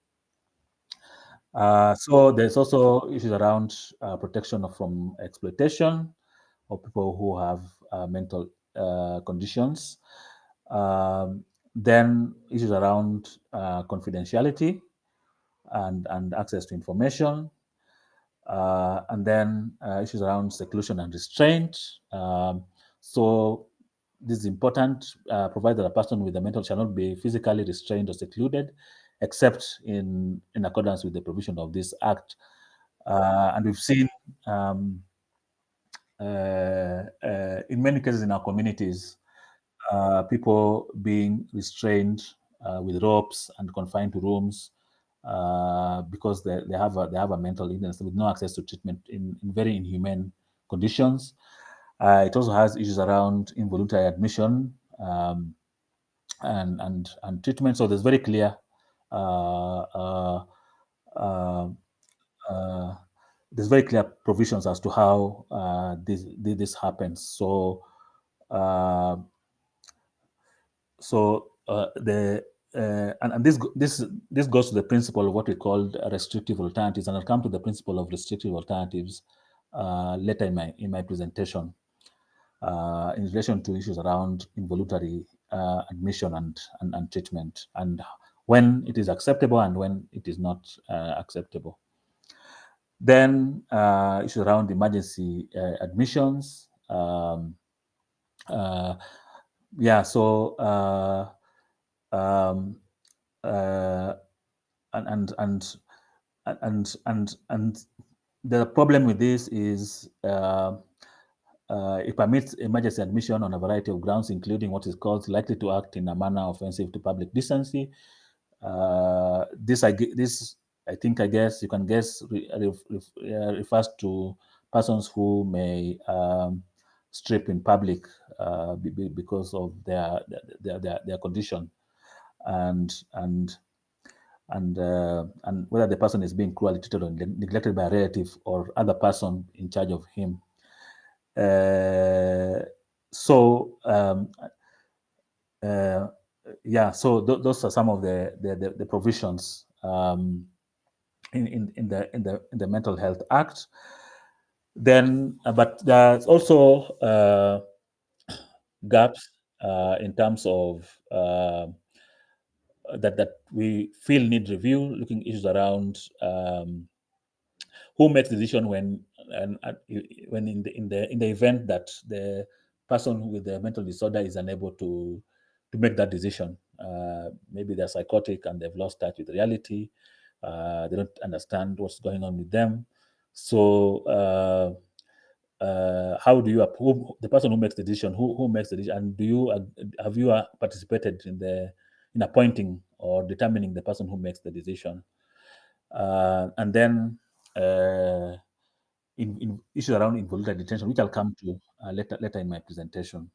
So there's also issues around protection from exploitation of people who have mental conditions. Then issues around confidentiality and access to information. And then issues around seclusion and restraint. So this is important, provided that a person with a mental shall not be physically restrained or secluded, except in accordance with the provision of this act. And we've seen in many cases in our communities, people being restrained with ropes and confined to rooms because they have a mental illness with no access to treatment in very inhumane conditions. It also has issues around involuntary admission and treatment. So there's very clear there's very clear provisions as to how this happens. So this goes to the principle of what we call restrictive alternatives, and I'll come to the principle of restrictive alternatives later in my presentation in relation to issues around involuntary admission and treatment, and when it is acceptable and when it is not acceptable. Then issues around emergency admissions. Yeah, so and the problem with this is it permits emergency admission on a variety of grounds, including what is called likely to act in a manner offensive to public decency. This I guess you can guess refers to persons who may strip in public because of their condition, and whether the person is being cruelly treated or neglected by a relative or other person in charge of him. Yeah, so those are some of the provisions in the Mental Health Act. Then, but there's also gaps in terms of that we feel need review, looking issues around who makes the decision when in the event that the person with the mental disorder is unable to make that decision. Maybe they're psychotic and they've lost touch with reality. They don't understand what's going on with them. So how do you approve the person who makes the decision? Who makes the decision? And have you participated in appointing or determining the person who makes the decision? And then in issues around involuntary detention, which I'll come to later in my presentation.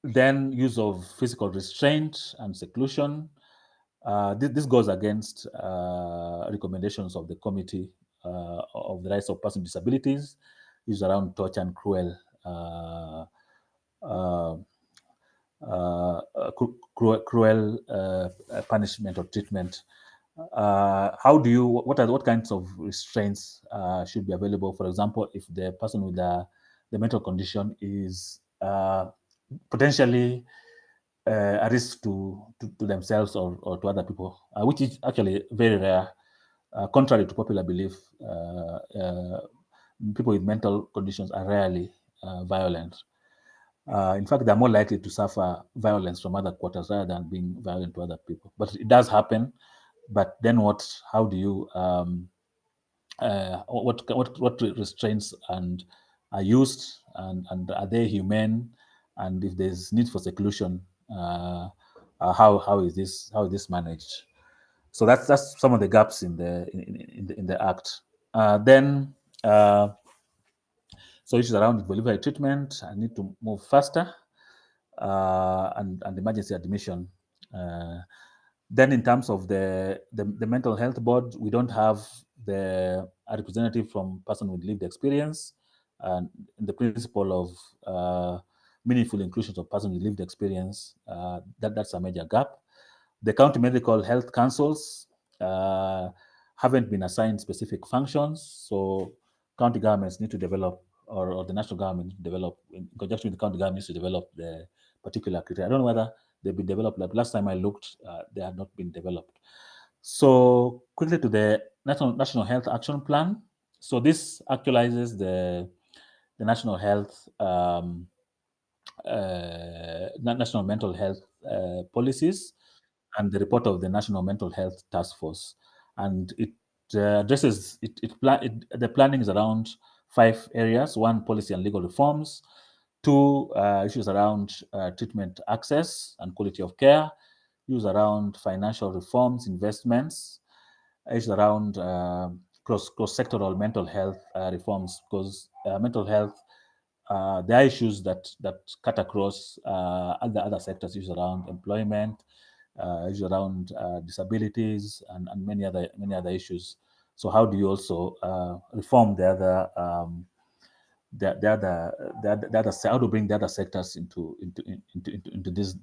Then use of physical restraint and seclusion. This goes against recommendations of the Committee of the Rights of Persons with Disabilities, issues around torture and cruel punishment or treatment. What kinds of restraints should be available? For example, if the person with the mental condition is potentially a risk to themselves or to other people, which is actually very rare. Contrary to popular belief, people with mental conditions are rarely violent. In fact, they're more likely to suffer violence from other quarters rather than being violent to other people. But it does happen. But then what? How do you? What restraints and are used, and are they humane? And if there's need for seclusion, how is this managed? So that's some of the gaps in the act. Then so issues around involuntary treatment. I need to move faster, and emergency admission. Then in terms of the mental health board, we don't have a representative from person with lived experience, and the principle of meaningful inclusion of persons with lived experience. That's a major gap. The county medical health councils haven't been assigned specific functions, so county governments need to develop, or the national government needs to develop, in conjunction with the county government, needs to develop the particular criteria. I don't know whether they've been developed. Like last time I looked, they had not been developed. So quickly to the National Health Action Plan. So this actualizes the national health, national mental health policies, and the report of the National Mental Health Task Force, and it addresses the planning is around 5 areas: 1, policy and legal reforms; 2, issues around treatment access and quality of care; issues around financial reforms, investments; issues around cross-sectoral mental health reforms, because mental health, there are issues that cut across other sectors, issues around employment, issues around disabilities, and many other issues. So how do you also reform the other how to bring the other sectors into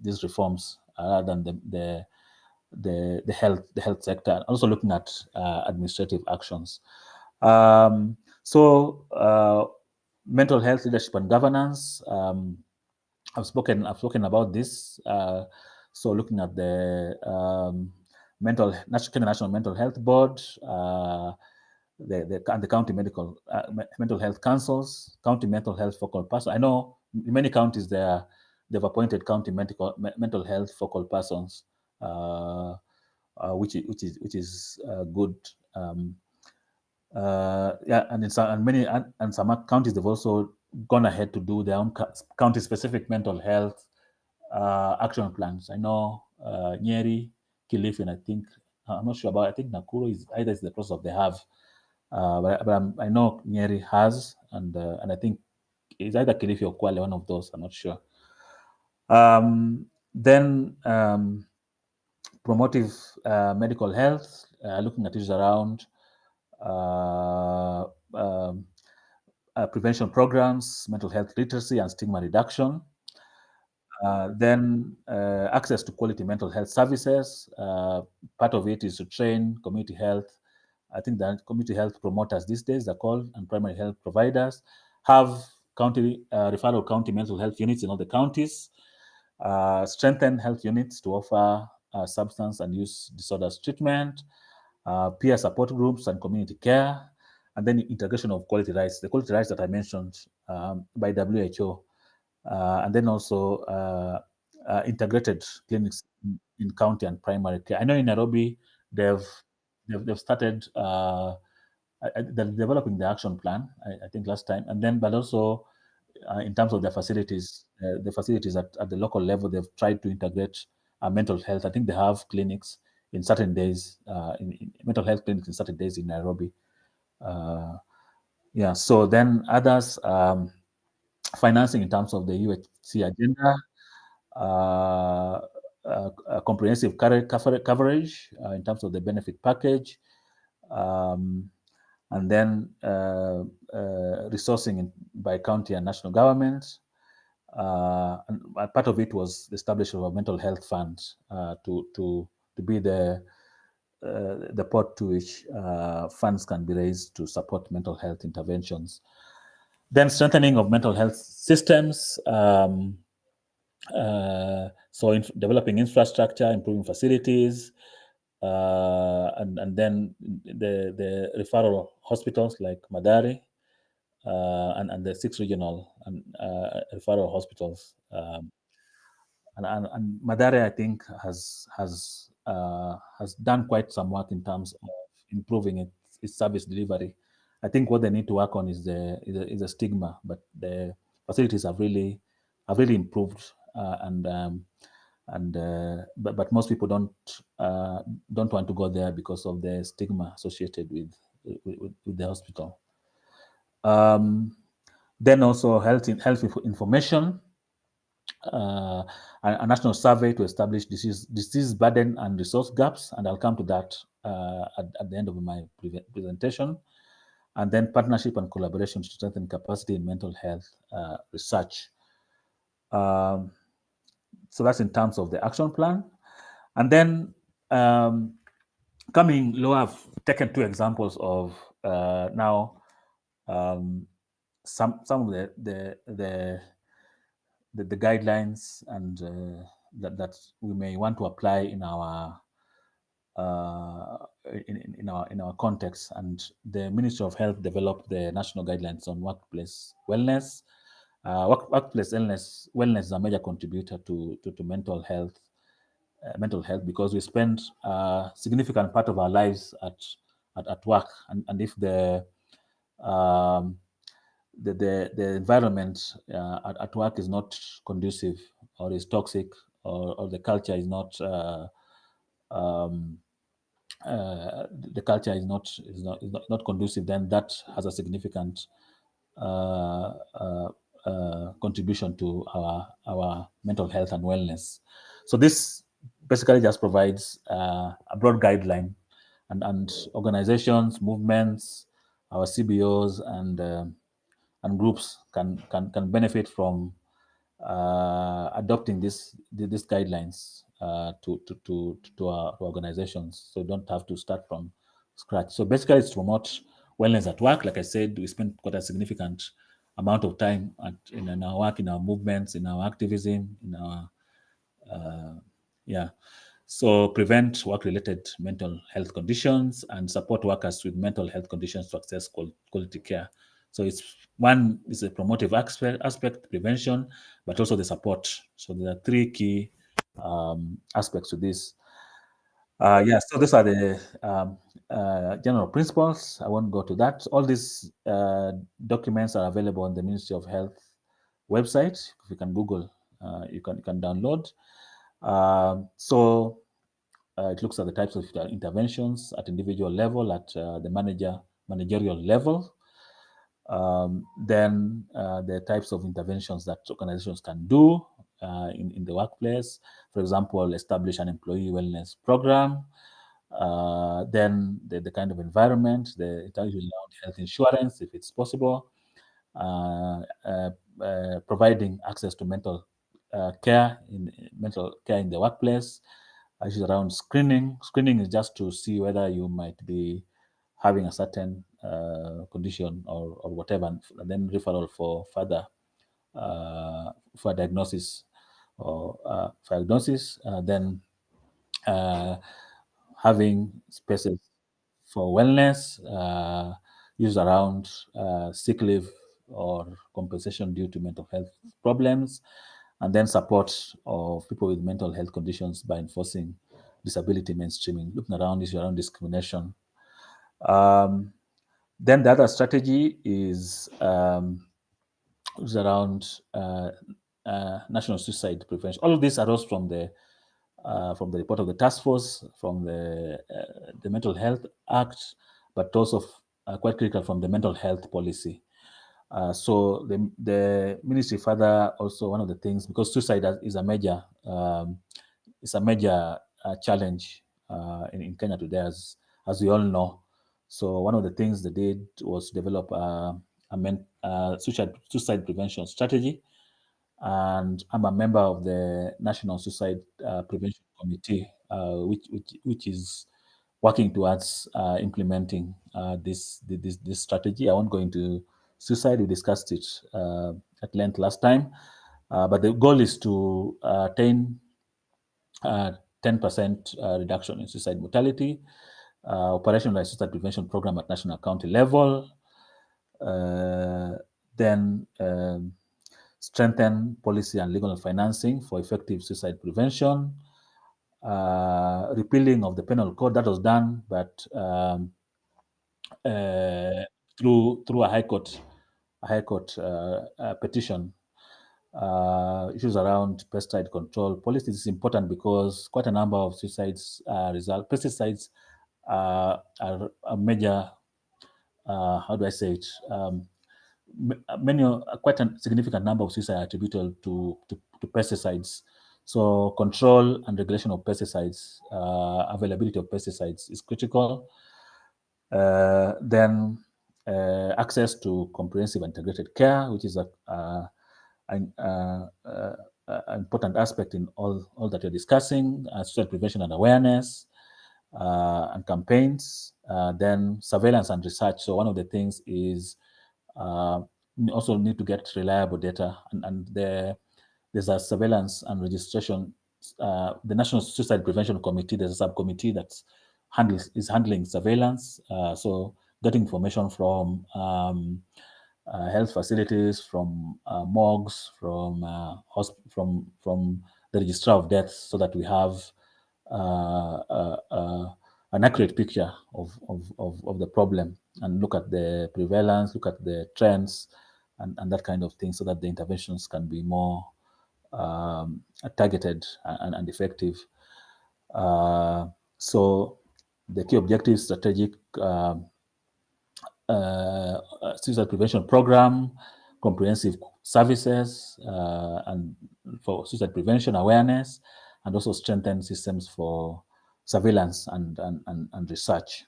these reforms, rather than the health sector, and also looking at administrative actions. Mental health leadership and governance. I've spoken about this. So looking at the Kenya National Mental Health Board, the county mental health councils, county mental health focal person. I know in many counties they've appointed county mental health focal persons, which is good. And in some counties they've also gone ahead to do their own county-specific mental health action plans. I know Nyeri, Kilifi, and I think I'm not sure about. I think Nakuru is either the process of they have, but I know Nyeri has, and I think it's either Kilifi or Kwale, one of those. I'm not sure. Then promotive medical health, looking at issues around prevention programs, mental health literacy, and stigma reduction. Then access to quality mental health services. Part of it is to train community health. I think that community health promoters these days are called, and primary health providers have county referral county mental health units in all the counties. Strengthen health units to offer substance and use disorders treatment, peer support groups and community care, and then integration of quality rights, the quality rights that I mentioned by WHO, and then also integrated clinics in county and primary care. I know in Nairobi they've started they're developing the action plan, I think last time, and then but also in terms of their facilities, the facilities at the local level, they've tried to integrate mental health. I think they have clinics in certain days, in mental health clinics in certain days in Nairobi. Yeah, so then others, financing in terms of the UHC agenda, comprehensive coverage in terms of the benefit package, and then resourcing by county and national governments. And part of it was the establishment of a mental health fund to be the pot to which funds can be raised to support mental health interventions. Then strengthening of mental health systems. Developing infrastructure, improving facilities, and then the referral hospitals like Madari, and the 6 regional and referral hospitals. And Madare, I think, has done quite some work in terms of improving its service delivery. I think what they need to work on is the stigma, but the facilities have really improved, but most people don't want to go there because of the stigma associated with the hospital. Then also health information. A national survey to establish disease burden and resource gaps, and I'll come to that at the end of my presentation. And then partnership and collaboration to strengthen capacity in mental health research. So that's in terms of the action plan. And then coming low, I've taken two examples of now some of the guidelines and that we may want to apply in our in our context. And the Ministry of Health developed the national guidelines on workplace wellness. Workplace wellness is a major contributor to mental health. Mental health, because we spend a significant part of our lives at work, and if the environment at work is not conducive, or is toxic, or the culture is not the culture is not conducive, then that has a significant contribution to our mental health and wellness. So this basically just provides a broad guideline, and organizations, movements, our CBOs and groups can benefit from adopting these guidelines to our organizations. So you don't have to start from scratch. So basically, it's to promote wellness at work. Like I said, we spend quite a significant amount of time in our work, in our movements, in our activism, in our so prevent work-related mental health conditions and support workers with mental health conditions to access quality care. So it's a promotive aspect, prevention, but also the support. So there are three key aspects to this. So these are the general principles. I won't go to that. All these documents are available on the Ministry of Health website. If you can Google, you can download. It looks at the types of interventions at individual level, at the managerial level. Then the types of interventions that organizations can do in the workplace. For example, establish an employee wellness program. Then the kind of environment, the health insurance, if it's possible. Providing access to mental care in the workplace. Issues around screening. Screening is just to see whether you might be having a certain condition or whatever, and then referral for further for diagnosis or then having spaces for wellness, use around sick leave or compensation due to mental health problems, and then support of people with mental health conditions by enforcing disability mainstreaming, looking around issues around discrimination. Then the other strategy is around national suicide prevention. All of this arose from the report of the task force, from the Mental Health Act, but also quite critical from the mental health policy. So the ministry further also, one of the things, because suicide is a major challenge in Kenya today, as we all know. So one of the things they did was develop a suicide prevention strategy, and I'm a member of the National Suicide Prevention Committee, which is working towards implementing this strategy. I won't go into suicide. We discussed it at length last time, but the goal is to attain 10% reduction in suicide mortality, operationalize suicide prevention program at national county level, then strengthen policy and legal financing for effective suicide prevention, repealing of the penal code. That was done, but through a high court petition. Issues around pesticide control policies is important because quite a number of suicides result. Pesticides are a major, how do I say it? Quite a significant number of suicides are attributable to pesticides. So control and regulation of pesticides, availability of pesticides is critical. Then access to comprehensive integrated care, which is important aspect in all that you're discussing, suicide prevention and awareness, and campaigns, then surveillance and research. So one of the things is also need to get reliable data, and there's a surveillance and registration. The National Suicide Prevention Committee, there's a subcommittee that is handling surveillance. So getting information from health facilities, from morgues, from the registrar of deaths, so that we have an accurate picture of the problem, and look at the prevalence, look at the trends, and that kind of thing, so that the interventions can be more targeted and effective. So the key objectives, strategic suicide prevention program, comprehensive services, and for suicide prevention awareness, and also strengthen systems for surveillance and research.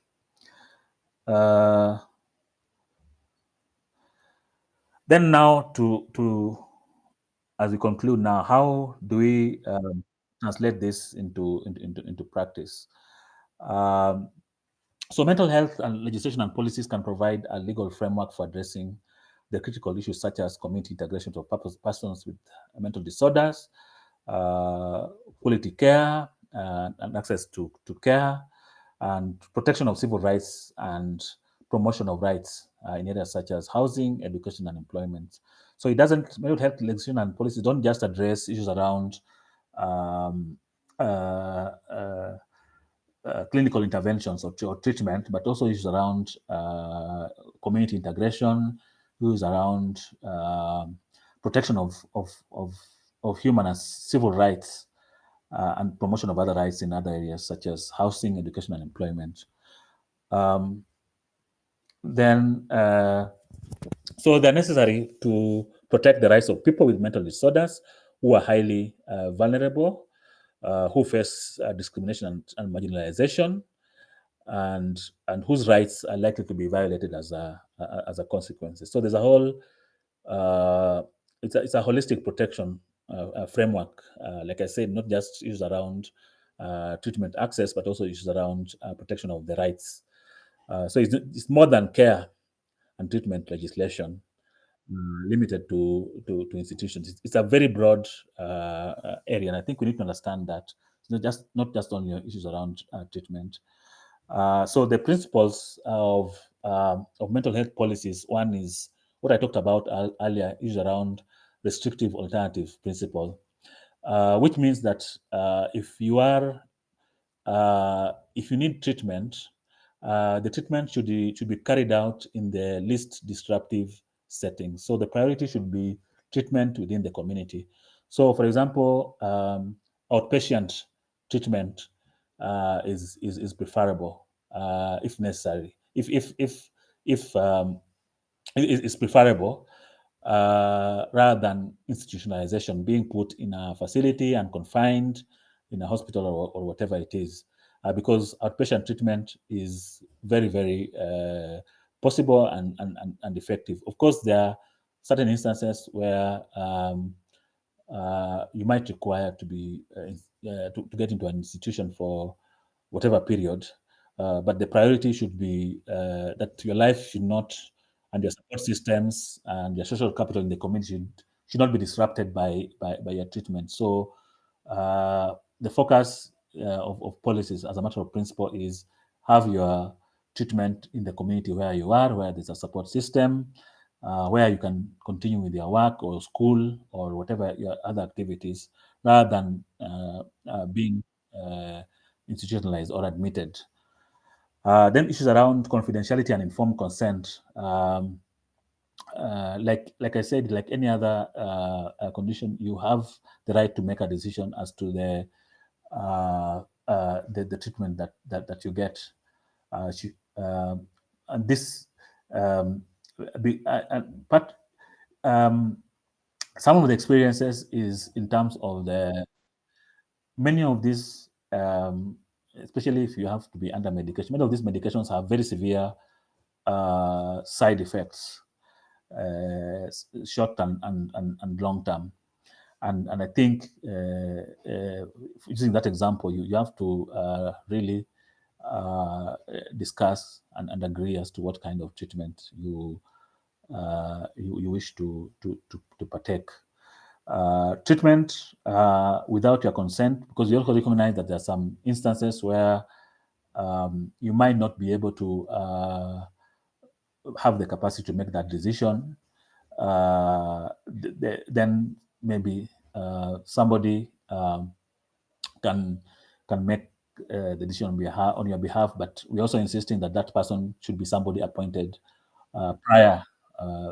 Then now as we conclude now, how do we translate this into practice? So mental health and legislation and policies can provide a legal framework for addressing the critical issues such as community integration of persons with mental disorders, quality care, and access to care, and protection of civil rights and promotion of rights in areas such as housing, education, and employment. So it doesn't, mental health legislation and policies don't just address issues around clinical interventions or treatment, but also issues around community integration, issues around protection of human and civil rights, and promotion of other rights in other areas such as housing, education, and employment. So they're necessary to protect the rights of people with mental disorders who are highly vulnerable, who face discrimination and marginalization, and whose rights are likely to be violated as a consequence. So there's a whole it's a holistic protection framework. Like I said, not just issues around treatment access, but also issues around protection of the rights. So it's more than care and treatment legislation limited to institutions. It's a very broad area, and I think we need to understand that it's not just only issues around treatment. So the principles of mental health policies, one is what I talked about earlier, is around restrictive alternative principle, which means that if you need treatment, the treatment should be carried out in the least disruptive setting. So the priority should be treatment within the community. So, for example, outpatient treatment is preferable if necessary. If it's preferable rather than institutionalization, being put in a facility and confined in a hospital or whatever it is, because outpatient treatment is very, very possible and effective. Of course, there are certain instances where you might require to be to get into an institution for whatever period, but the priority should be that your life should not, and your support systems and your social capital in the community should not be disrupted by your treatment. So the focus of policies as a matter of principle is have your treatment in the community where you are, where there's a support system, where you can continue with your work or school or whatever your other activities, rather than being institutionalized or admitted. Then issues around confidentiality and informed consent. Like I said, like any other condition, you have the right to make a decision as to the treatment that you get. And this, but some of the experiences is in terms of many of these, especially if you have to be under medication, many of these medications have very severe side effects, short term and long term. And I think using that example, you have to really discuss and agree as to what kind of treatment you wish to partake. Treatment without your consent, because you also recognize that there are some instances where you might not be able to have the capacity to make that decision. Then maybe somebody can make the decision on your behalf, but we're also insisting that that person should be somebody appointed prior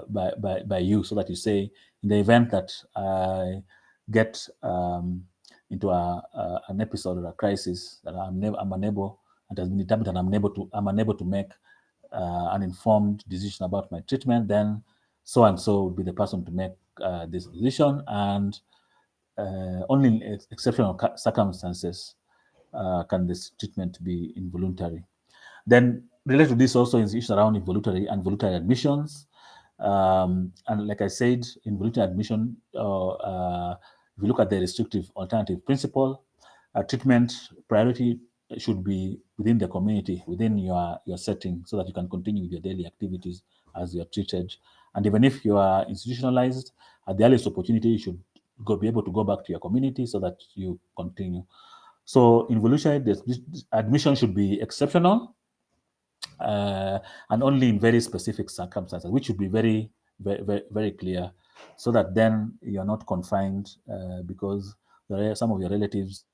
by you, so that you say, in the event that I get into an episode or a crisis that I'm unable, and has been determined that I'm unable to make an informed decision about my treatment, then so and so would be the person to make this decision, and only in exceptional circumstances can this treatment be involuntary. Then related to this also is issues around involuntary and voluntary admissions. And like I said, involuntary admission, if you look at the restrictive alternative principle, treatment priority should be within the community, within your setting, so that you can continue with your daily activities as you're treated. And even if you are institutionalized, at the earliest opportunity, you should be able to go back to your community so that you continue. So involuntary admission should be exceptional, and only in very specific circumstances, which should be very, very, very, very clear, so that then you're not confined because some of your relatives,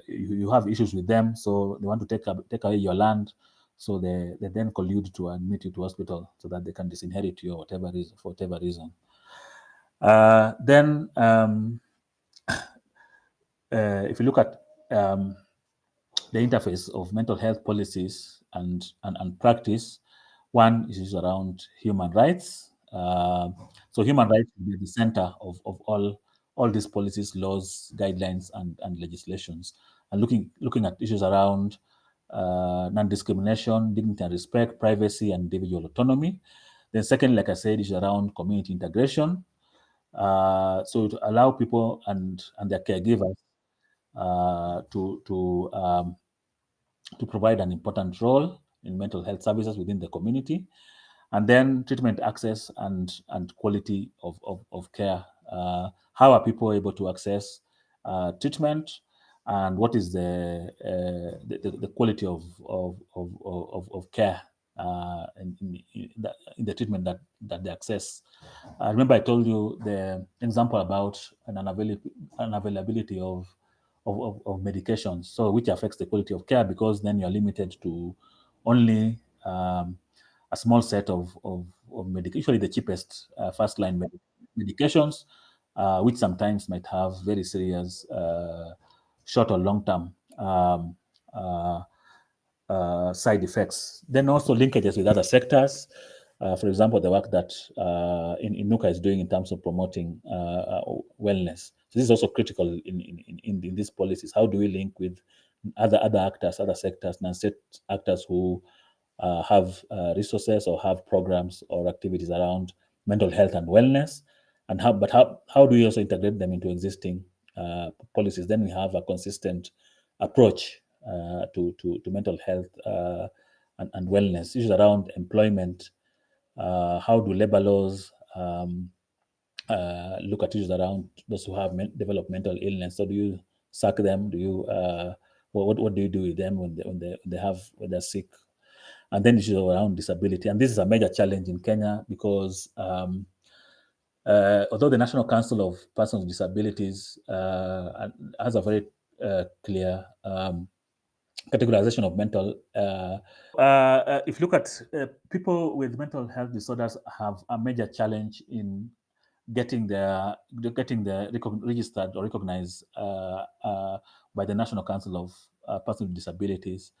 you have issues with them, so they want to take away your land, so they then collude to admit you to hospital so that they can disinherit you or for whatever reason. Then if you look at the interface of mental health policies and practice, one is around human rights. So human rights will be at the center of all these policies, laws, guidelines, and legislations, and looking at issues around non-discrimination, dignity and respect, privacy, and individual autonomy. Then second, like I said, is around community integration. So to allow people and their caregivers to provide an important role in mental health services within the community. And then treatment access and quality of care. How are people able to access treatment, and what is the quality of care in the treatment that they access? Remember, I told you the example about an unavailability of medications, so which affects the quality of care, because then you're limited to only a small set of medication, usually the cheapest first line medications, which sometimes might have very serious short or long term side effects. Then also linkages with other sectors. For example, the work that Inuka is doing in terms of promoting wellness. So this is also critical in these policies. How do we link with other actors, other sectors, non-state actors who have resources or have programs or activities around mental health and wellness, and how do we also integrate them into existing policies? Then we have a consistent approach to mental health and wellness. Issues around employment. How do labor laws look at issues around those who have developmental illness? So do you sack them? Do you what do you do with them when they're sick? And then issues around disability. And this is a major challenge in Kenya because although the National Council of Persons with Disabilities has a very clear categorization of mental. If you look at people with mental health disorders, have a major challenge in getting registered or recognized by the National Council of Persons with Disabilities.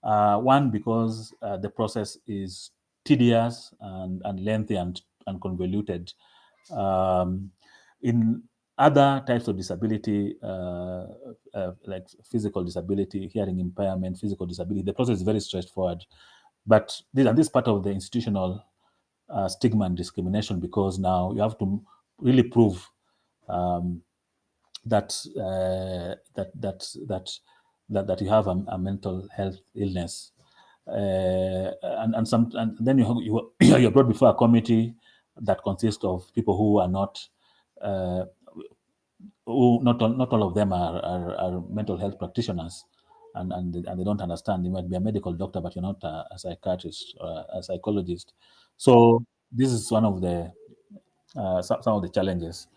One, because the process is tedious and lengthy and convoluted. In other types of disability, like physical disability, hearing impairment, physical disability, the process is very straightforward. But this is part of the institutional stigma and discrimination, because now you have to really prove that you have a mental health illness, and then you're brought before a committee that consists of people who are not not all of them are mental health practitioners, and they don't understand. You might be a medical doctor, but you're not a psychiatrist or a psychologist. So this is one of the some of the challenges.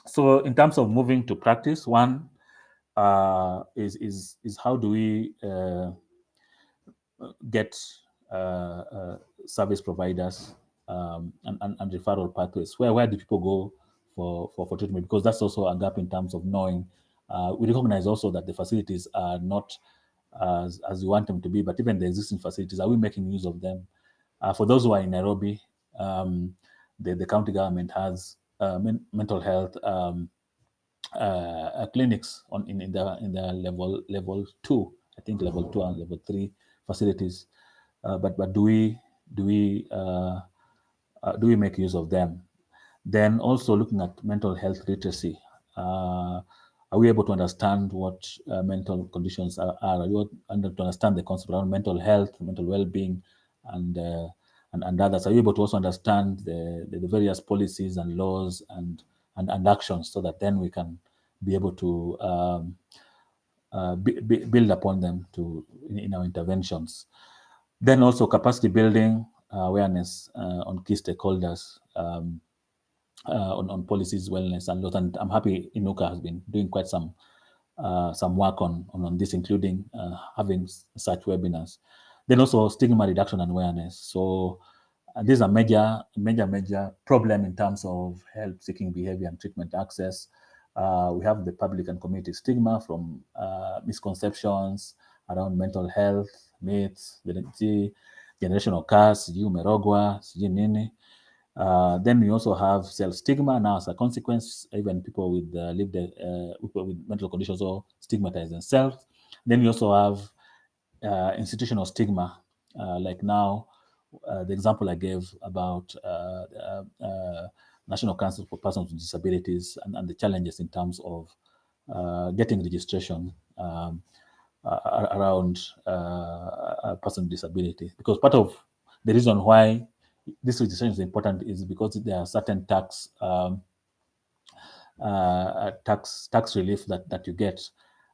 So in terms of moving to practice, one is how do we get service providers and referral pathways? Where do people go for treatment? Because that's also a gap in terms of knowing. We recognize also that the facilities are not as we want them to be, but even the existing facilities, are we making use of them? For those who are in Nairobi, the county government has mental health clinics in the level 2, I think level 2 and level 3 facilities. But do we make use of them? Then also looking at mental health literacy. Are we able to understand what mental conditions are? Are we able to understand the concept around mental health, mental well-being, and others? Are we able to also understand the various policies and laws and actions, so that then we can be able to build upon them in our interventions? Then also capacity building, awareness on key stakeholders, on policies, wellness, and laws. And I'm happy Inuka has been doing quite some work on this, including having such webinars. Then also stigma reduction and awareness. So this is a major problem in terms of help-seeking behavior and treatment access. We have the public and community stigma from misconceptions around mental health, myths, generational curse, sijui umerogwa, sijui nini. Then we also have self-stigma. Now, as a consequence, even people with people with mental conditions or stigmatize themselves. Then we also have institutional stigma, like now, the example I gave about National Council for Persons with Disabilities and the challenges in terms of getting registration around a person with disability. Because part of the reason why this registration is important is because there are certain tax relief that you get,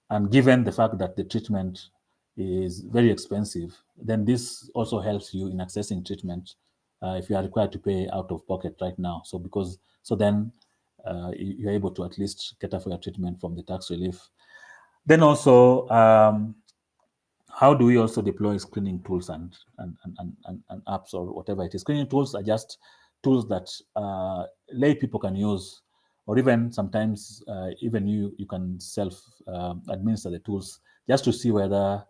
and given the fact that the treatment is very expensive, then this also helps you in accessing treatment if you are required to pay out of pocket right now. So then you're able to at least cater for your treatment from the tax relief. Then also, how do we also deploy screening tools and apps or whatever it is? Screening tools are just tools that lay people can use, or even sometimes even you can self administer the tools just to see whether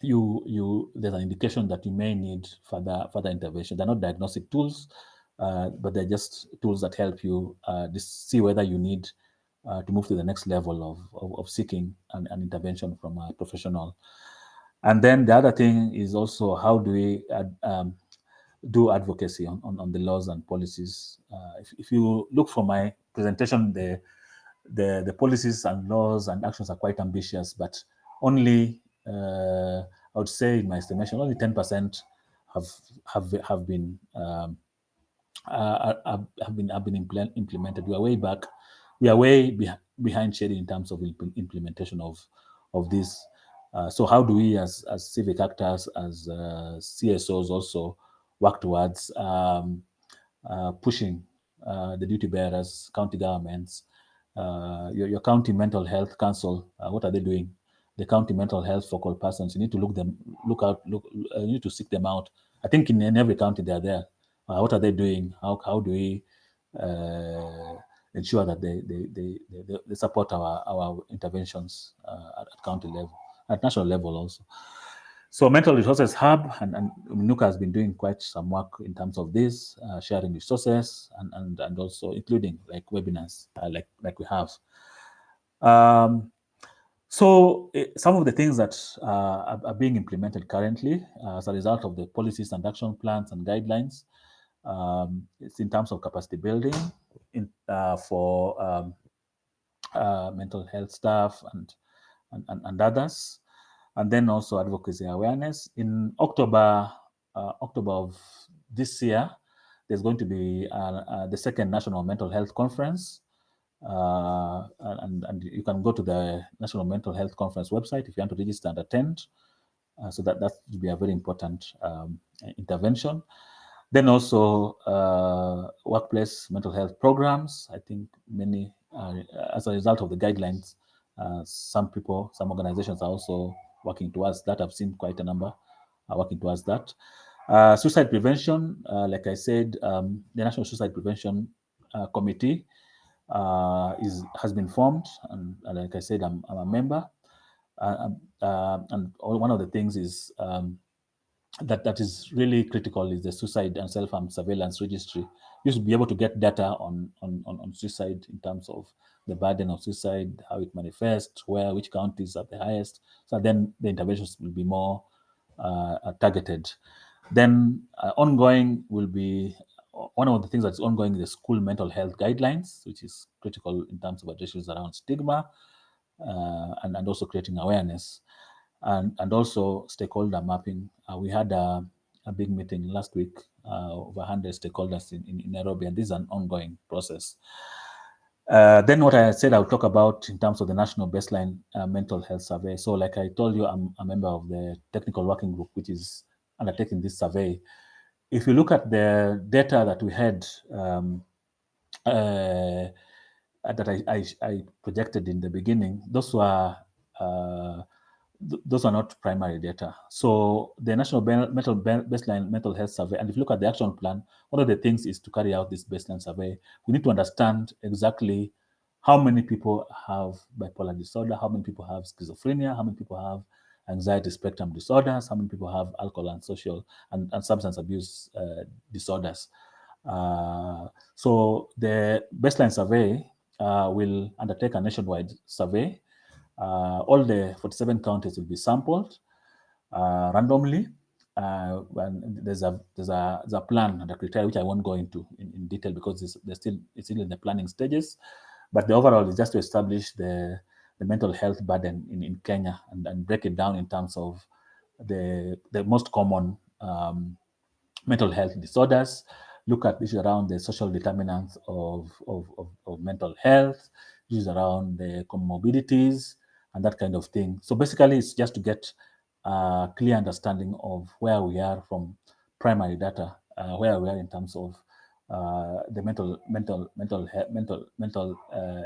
there's an indication that you may need further intervention. They're not diagnostic tools, but they're just tools that help you see whether you need to move to the next level of seeking an intervention from a professional. And then the other thing is also, how do we do advocacy on the laws and policies? If you look from my presentation, the policies and laws and actions are quite ambitious, but only I would say, in my estimation, only 10% have been implemented. We are way back. We are way behind schedule in terms of implementation of this. So how do we, as civic actors, as CSOs, also work towards pushing the duty bearers, county governments, your county mental health council? What are they doing? The county mental health focal persons, you need to you need to seek them out. I think in every county they are there. What are they doing? How do we ensure that they support our interventions at county level, at national level also? So Mental Resources Hub and Nuka has been doing quite some work in terms of this, sharing resources and also including like webinars like we have. So some of the things that are being implemented currently as a result of the policies and action plans and guidelines, it's in terms of capacity building for mental health staff and others, and then also advocacy awareness. In October of this year, there's going to be the second National Mental Health Conference. And you can go to the National Mental Health Conference website if you want to register and attend. So that will be a very important intervention. Then also workplace mental health programs. I think many, as a result of the guidelines, some organizations are also working towards that. I've seen quite a number are working towards that. Suicide prevention, like I said, the National Suicide Prevention Committee has been formed, and like I said, I'm a member. And one of the things is that is really critical is the suicide and self-harm surveillance registry. You should be able to get data on suicide in terms of the burden of suicide, how it manifests, which counties are the highest. So then the interventions will be more targeted. Then ongoing will be one of the things that's ongoing is the school mental health guidelines, which is critical in terms of issues around stigma and also creating awareness. And also stakeholder mapping. We had a big meeting last week, over 100 stakeholders in Nairobi, and this is an ongoing process. Then what I said I'll talk about in terms of the National Baseline Mental Health Survey. So like I told you, I'm a member of the technical working group, which is undertaking this survey. If you look at the data that we had that I projected in the beginning, those were not primary data. So the National Baseline Mental Health Survey, and if you look at the action plan, one of the things is to carry out this baseline survey. We need to understand exactly how many people have bipolar disorder, how many people have schizophrenia, how many people have anxiety spectrum disorders, how many people have alcohol and social and substance abuse disorders. So the baseline survey will undertake a nationwide survey. All the 47 counties will be sampled randomly. And there's a plan and a criteria which I won't go into in detail because it's still in the planning stages. But the overall is just to establish the mental health burden in Kenya and break it down in terms of the most common mental health disorders, look at issues around the social determinants of mental health, issues around the comorbidities, and that kind of thing. So basically, it's just to get a clear understanding of where we are from primary data, where we are in terms of the mental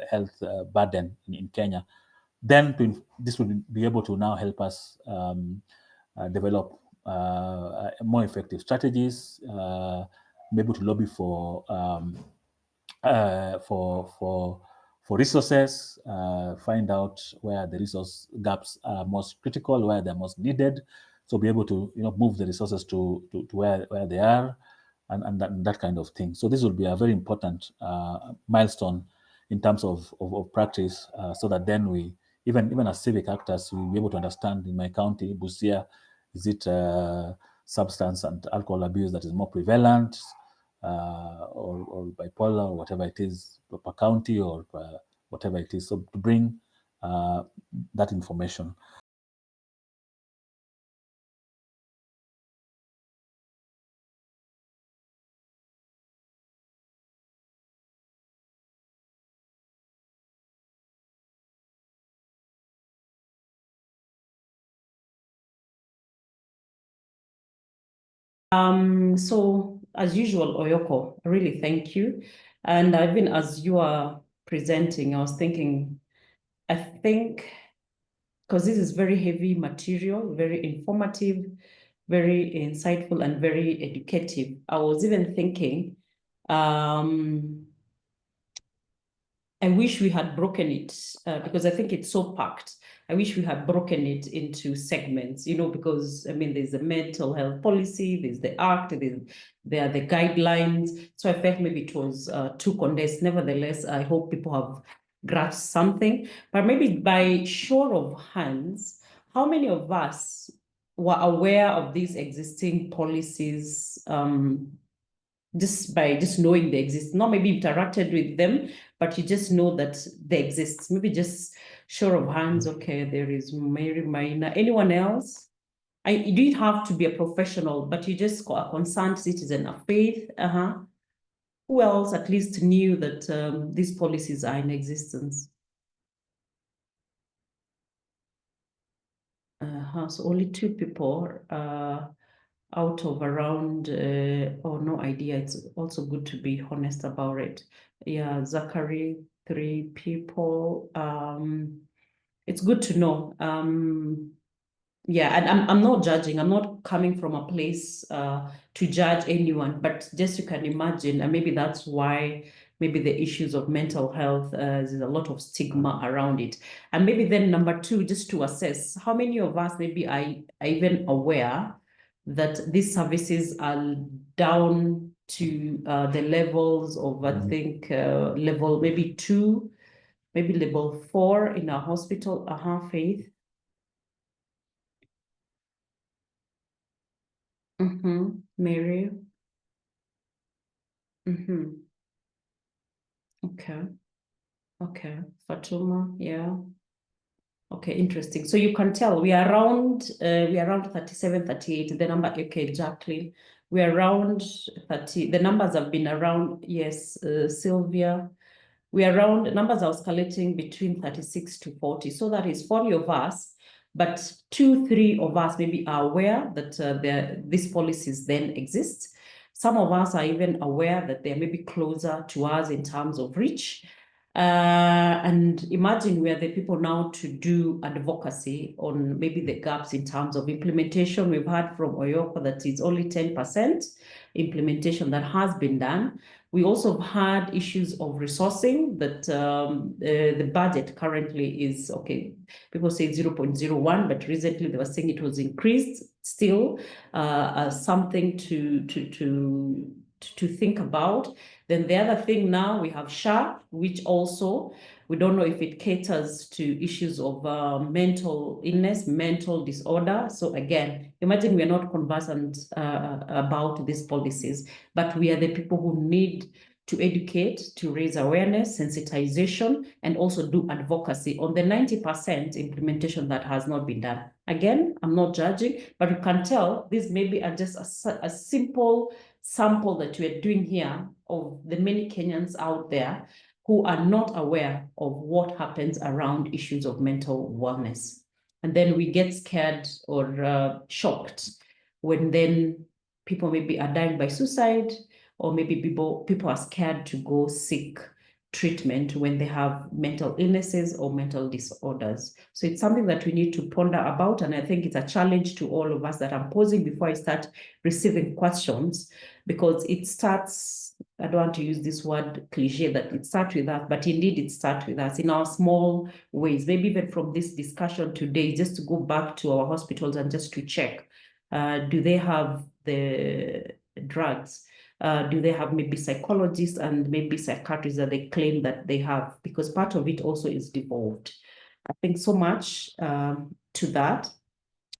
health burden in Kenya. Then this will be able to now help us develop more effective strategies, be able to lobby for resources, find out where the resource gaps are most critical, where they're most needed. So be able to move the resources to where they are, and that kind of thing. So this will be a very important milestone in terms of practice, so that then we even as civic actors we'll be able to understand in my county, Busia, is it substance and alcohol abuse that is more prevalent, or bipolar, or whatever it is, per county, or whatever it is. So to bring that information. So as usual, Oyoko, really thank you. And even as you are presenting, I was thinking, I think, because this is very heavy material, very informative, very insightful, and very educative. I was even thinking, I wish we had broken it because I think it's so packed. I wish we had broken it into segments, because I mean, there's the mental health policy, there's the act, there are the guidelines. So I felt maybe it was too condensed. Nevertheless, I hope people have grasp something, but maybe by show of hands, how many of us were aware of these existing policies just by just knowing they exist, not maybe interacted with them, but you just know that they exist. Maybe just show of hands. Okay, there is Mary Maina. Anyone else? You don't have to be a professional, but you just a concerned citizen of faith. Who else at least knew that these policies are in existence? So only 2 people out of around, no idea. It's also good to be honest about it. Yeah, Zachary, 3 people. It's good to know. Yeah, and I'm not judging. I'm not coming from a place to judge anyone, but just you can imagine, and maybe that's why maybe the issues of mental health, there's a lot of stigma around it. And maybe then number 2, just to assess how many of us maybe are even aware that these services are down to the levels of, I think, level maybe 2, maybe level 4 in our hospital. Faith. Mary. Okay. Okay. Fatuma, yeah. Okay, interesting. So you can tell we are around 37, 38. The number, okay, Jacqueline. We are around 30. The numbers have been around, yes, Sylvia. We are around, numbers are oscillating between 36 to 40. So that is 40 of us, but 2, 3 of us maybe are aware that these policies then exist. Some of us are even aware that they may be closer to us in terms of reach. And imagine we are the people now to do advocacy on maybe the gaps in terms of implementation. We've heard from Oyoko that it's only 10% implementation that has been done. We also had issues of resourcing that the budget currently is, okay, people say 0.01, but recently they were saying it was increased, still something to think about. Then the other thing now, we have SHA, which also, we don't know if it caters to issues of mental illness, mental disorder. So again, imagine we are not conversant about these policies, but we are the people who need to educate, to raise awareness, sensitization, and also do advocacy on the 90% implementation that has not been done. Again, I'm not judging, but you can tell this maybe are just a simple sample that we're doing here of the many Kenyans out there who are not aware of what happens around issues of mental wellness. And then we get scared or shocked when then people maybe are dying by suicide, or maybe people are scared to go seek treatment when they have mental illnesses or mental disorders. So it's something that we need to ponder about. And I think it's a challenge to all of us that I'm posing before I start receiving questions, because it starts, I don't want to use this word cliche that it starts with us, but indeed it starts with us in our small ways. Maybe even from this discussion today, just to go back to our hospitals and just to check, do they have the drugs? Do they have maybe psychologists and maybe psychiatrists that they claim that they have? Because part of it also is devolved. I think so much to that.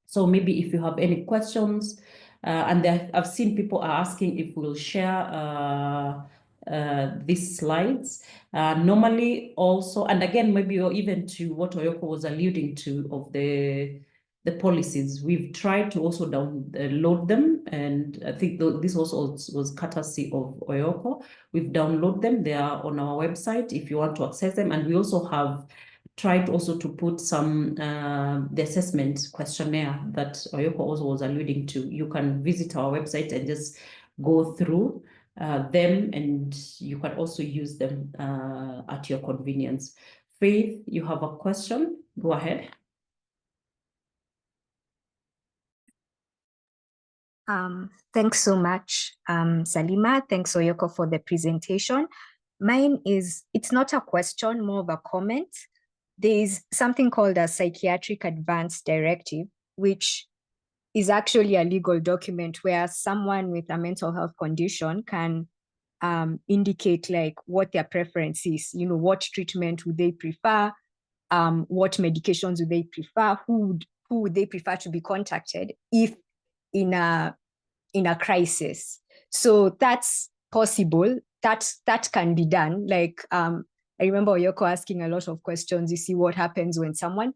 So maybe if you have any questions, and I've seen people are asking if we'll share these slides. Normally also, and again, maybe even to what Oyoko was alluding to of the policies, we've tried to also download them, and I think this also was courtesy of Oyoko. We've downloaded them. They are on our website if you want to access them, and we also have tried also to put some the assessment questionnaire that Oyoko also was alluding to. You can visit our website and just go through them, and you can also use them at your convenience. Faith, you have a question? Go ahead. Thanks so much, Salima. Thanks, Oyoko, for the presentation. Mine is, it's not a question, more of a comment. There is something called a Psychiatric Advance Directive, which is actually a legal document where someone with a mental health condition can indicate like what their preference is, what treatment would they prefer, what medications would they prefer, who would they prefer to be contacted if in a crisis. So that's possible. That can be done. Like I remember Oyoko asking a lot of questions. You see what happens when someone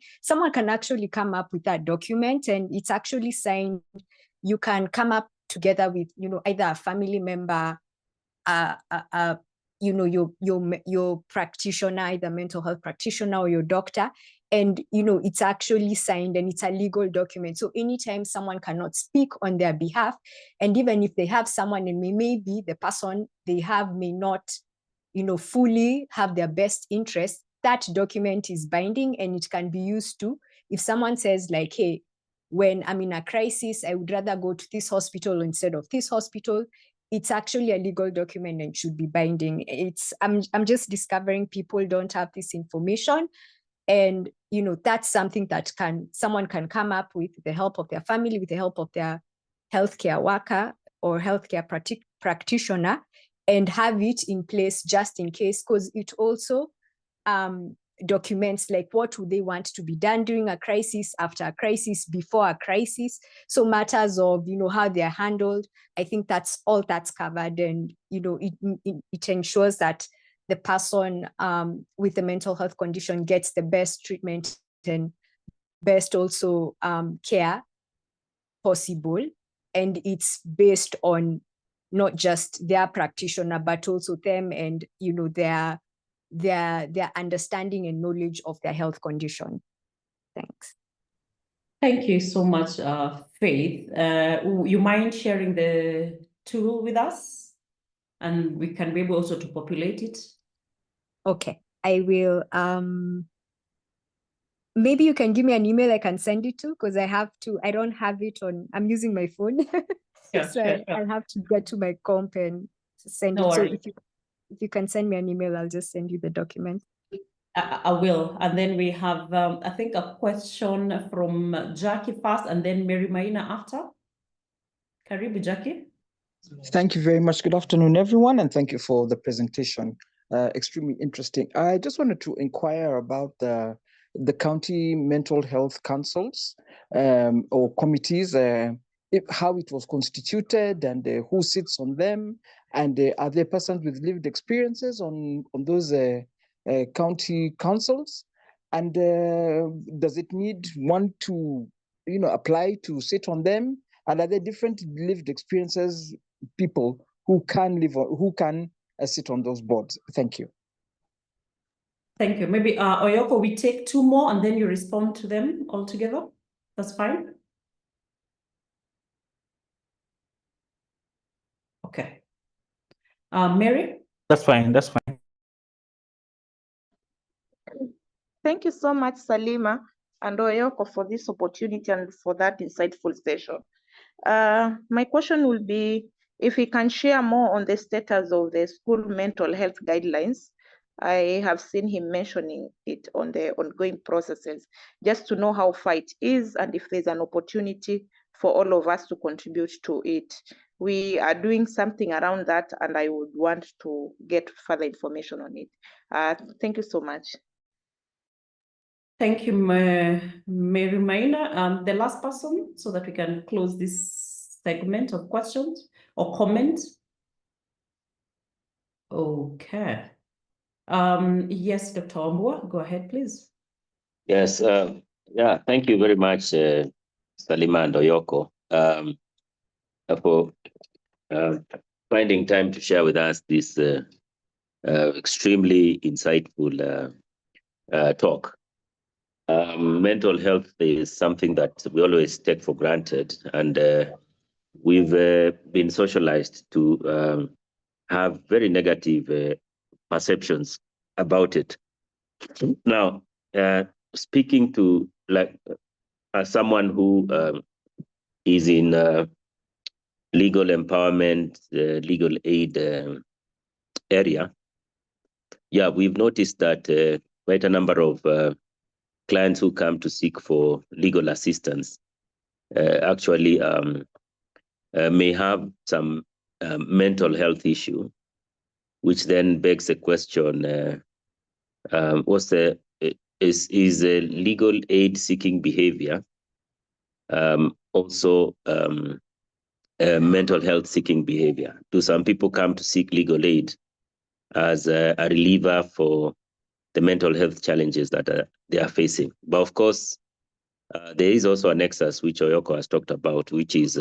can actually come up with that document and it's actually signed. You can come up together with, either a family member, your practitioner, either mental health practitioner or your doctor. And, it's actually signed and it's a legal document. So anytime someone cannot speak on their behalf, and even if they have someone and maybe the person they have may not, fully have their best interest, that document is binding and it can be used to, if someone says like, hey, when I'm in a crisis, I would rather go to this hospital instead of this hospital. It's actually a legal document and should be binding. I'm just discovering people don't have this information. And, that's something that someone can come up with the help of their family, with the help of their healthcare worker or healthcare practitioner, and have it in place just in case, because it also documents like what would they want to be done during a crisis, after a crisis, before a crisis. So matters of, how they're handled, I think that's covered. And, it ensures that the person with a mental health condition gets the best treatment and best also care possible. And it's based on not just their practitioner, but also them and, their understanding and knowledge of their health condition. Thanks. Thank you so much, Faith. You mind sharing the tool with us? And we can be able also to populate it. Okay, I will. Maybe you can give me an email I can send it to, because I don't have it on, I'm using my phone. Sure. I'll have to get to my comp and send No it. worries. So if you can send me an email, I'll just send you the document. I will. And then we have, I think, a question from Jackie first and then Mary Maina after. Karibu, Jackie. Thank you very much. Good afternoon, everyone, and thank you for the presentation. Extremely interesting. I just wanted to inquire about the county mental health councils or committees, how it was constituted and who sits on them, and are there persons with lived experiences on those county councils? And does it need one to apply to sit on them? And are there different lived experiences people who can sit on those boards? Thank you. Thank you. Maybe Oyoko, we take two more and then you respond to them all together. That's fine. Okay. Mary? That's fine. That's fine. Thank you so much, Salima and Oyoko, for this opportunity and for that insightful session. My question will be if we can share more on the status of the school mental health guidelines. I have seen him mentioning it on the ongoing processes, just to know how far it is and if there's an opportunity for all of us to contribute to it. We are doing something around that, and I would want to get further information on it. Thank you so much. Thank you, Mary Maina. The last person, so that we can close this segment of questions or comments. Okay. Yes, Dr. Wambua, go ahead, please. Yes, yeah, thank you very much, Salima and Oyoko, for finding time to share with us this extremely insightful talk. Mental health is something that we always take for granted, and we've been socialized to have very negative perceptions about it. Now, speaking to as someone who is in legal empowerment, legal aid area, yeah, we've noticed that quite a number of clients who come to seek for legal assistance actually may have some mental health issue, which then begs the question: is a legal aid seeking behavior also mental health seeking behavior? Do some people come to seek legal aid as a reliever for the mental health challenges that they are facing? But of course, there is also a nexus which Oyoko has talked about, which is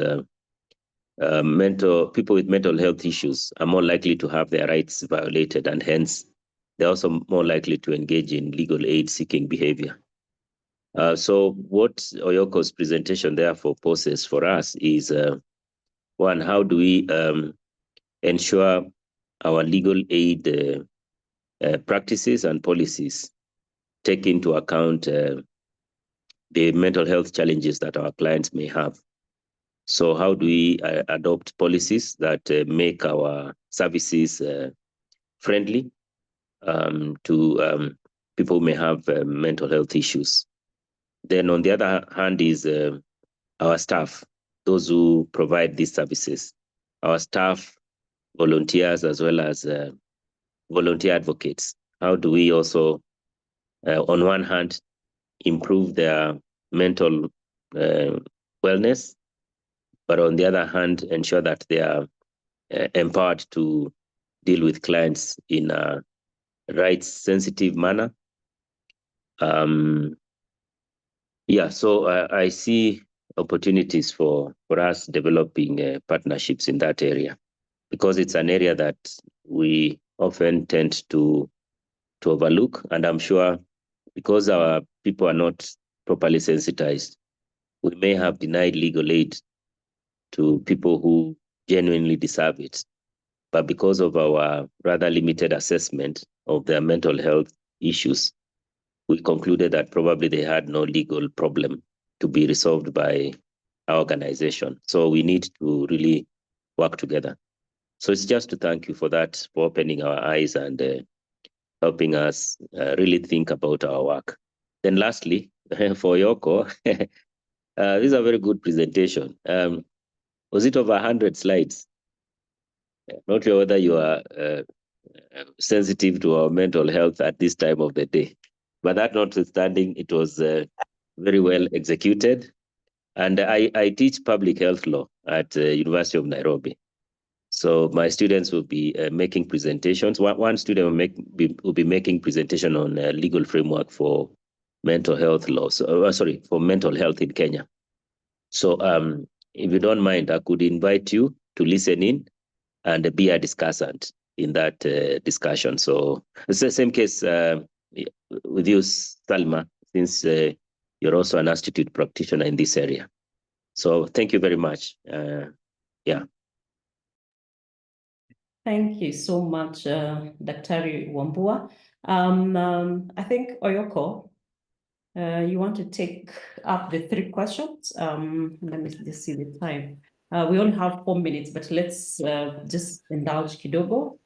people with mental health issues are more likely to have their rights violated, and hence they're also more likely to engage in legal aid seeking behavior. So what Oyoko's presentation therefore poses for us is, one, how do we ensure our legal aid practices and policies take into account the mental health challenges that our clients may have? So how do we adopt policies that make our services friendly to people who may have mental health issues? Then on the other hand is our staff, those who provide these services, our staff, volunteers, as well as volunteer advocates. How do we also, on one hand, improve their mental wellness, but on the other hand, ensure that they are empowered to deal with clients in a rights-sensitive manner? So I see opportunities for us developing partnerships in that area, because it's an area that we often tend to overlook. And I'm sure because our people are not properly sensitized, we may have denied legal aid to people who genuinely deserve it. But because of our rather limited assessment of their mental health issues, we concluded that probably they had no legal problem to be resolved by our organization. So we need to really work together. So it's just to thank you for that, for opening our eyes and helping us really think about our work. Then lastly, for Oyoko, this is a very good presentation. Was it over 100 slides? Not sure whether you are sensitive to our mental health at this time of the day. But that notwithstanding, it was very well executed. And I teach public health law at University of Nairobi. So my students will be making presentations. One student will be making presentation on legal framework for mental health laws. For mental health in Kenya. So if you don't mind, I could invite you to listen in and be a discussant in that discussion. So it's the same case with you, Salma, since you're also an institute practitioner in this area. So thank you very much. Thank you so much, Dr. Wambua. I think, Oyoko, you want to take up the 3 questions? Let me just see the time. We only have 4 minutes, but let's just indulge kidogo.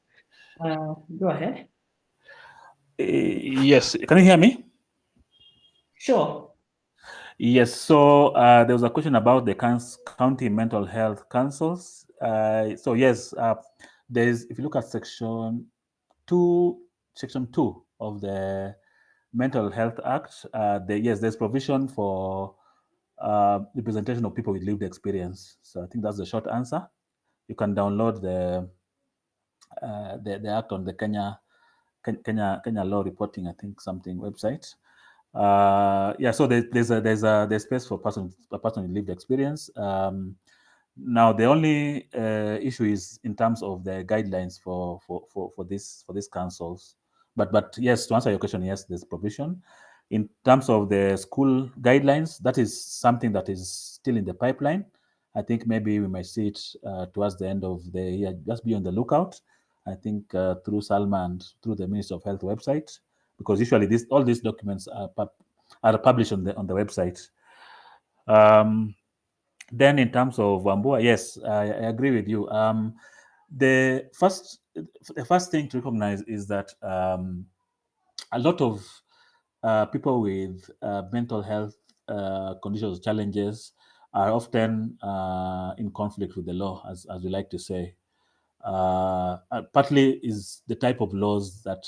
Go ahead. Yes, can you hear me? Sure. Yes, so there was a question about the county mental health councils. So yes, there's, if you look at section 2 of the Mental Health Act, there's provision for representation of people with lived experience. So I think that's the short answer. You can download the act on the Kenya Law Reporting, I think, something website. So there's space for a person with lived experience. Now the only issue is in terms of the guidelines for these councils. But yes, to answer your question, yes, there's provision. In terms of the school guidelines, that is something that is still in the pipeline. I think maybe we might see it towards the end of the year. Just be on the lookout. I think through Salma and through the Ministry of Health website, because usually all these documents are published on the website. Then in terms of Wambua, yes, I agree with you. The first thing to recognize is that a lot of people with mental health conditions, challenges, are often in conflict with the law, as we like to say. Partly is the type of laws that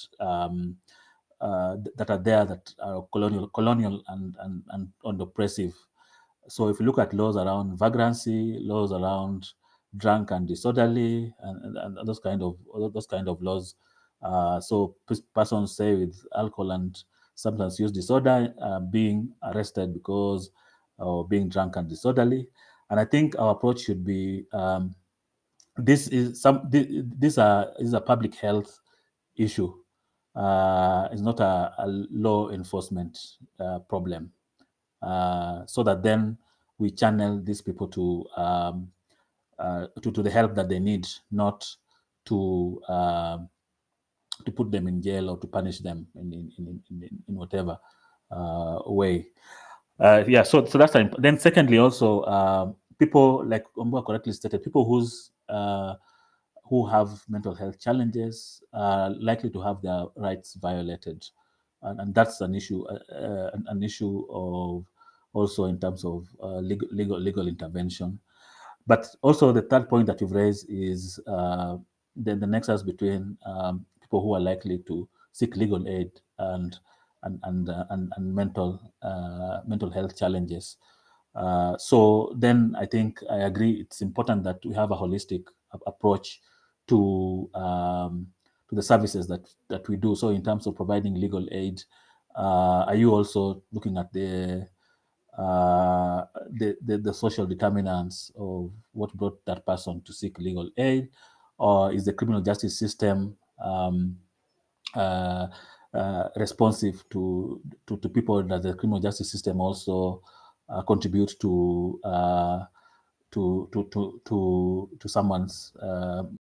that are there that are colonial and oppressive. So if you look at laws around vagrancy, laws around drunk and disorderly, and those kind of laws. So persons say with alcohol and substance use disorder being arrested because of being drunk and disorderly. And I think our approach should be this is a public health issue. It's not a law enforcement problem. So that then we channel these people to the help that they need, not to put them in jail or to punish them in whatever way. Yeah, so that's then. Secondly, also people, like Omba correctly stated, people who have mental health challenges are likely to have their rights violated, and that's an issue. An issue of also in terms of legal intervention. But also the third point that you've raised is the nexus between people who are likely to seek legal aid and mental health challenges. So then I think I agree it's important that we have a holistic approach to the services that we do. So in terms of providing legal aid, are you also looking at the social determinants of what brought that person to seek legal aid, or is the criminal justice system responsive to people that the criminal justice system also contribute to someone's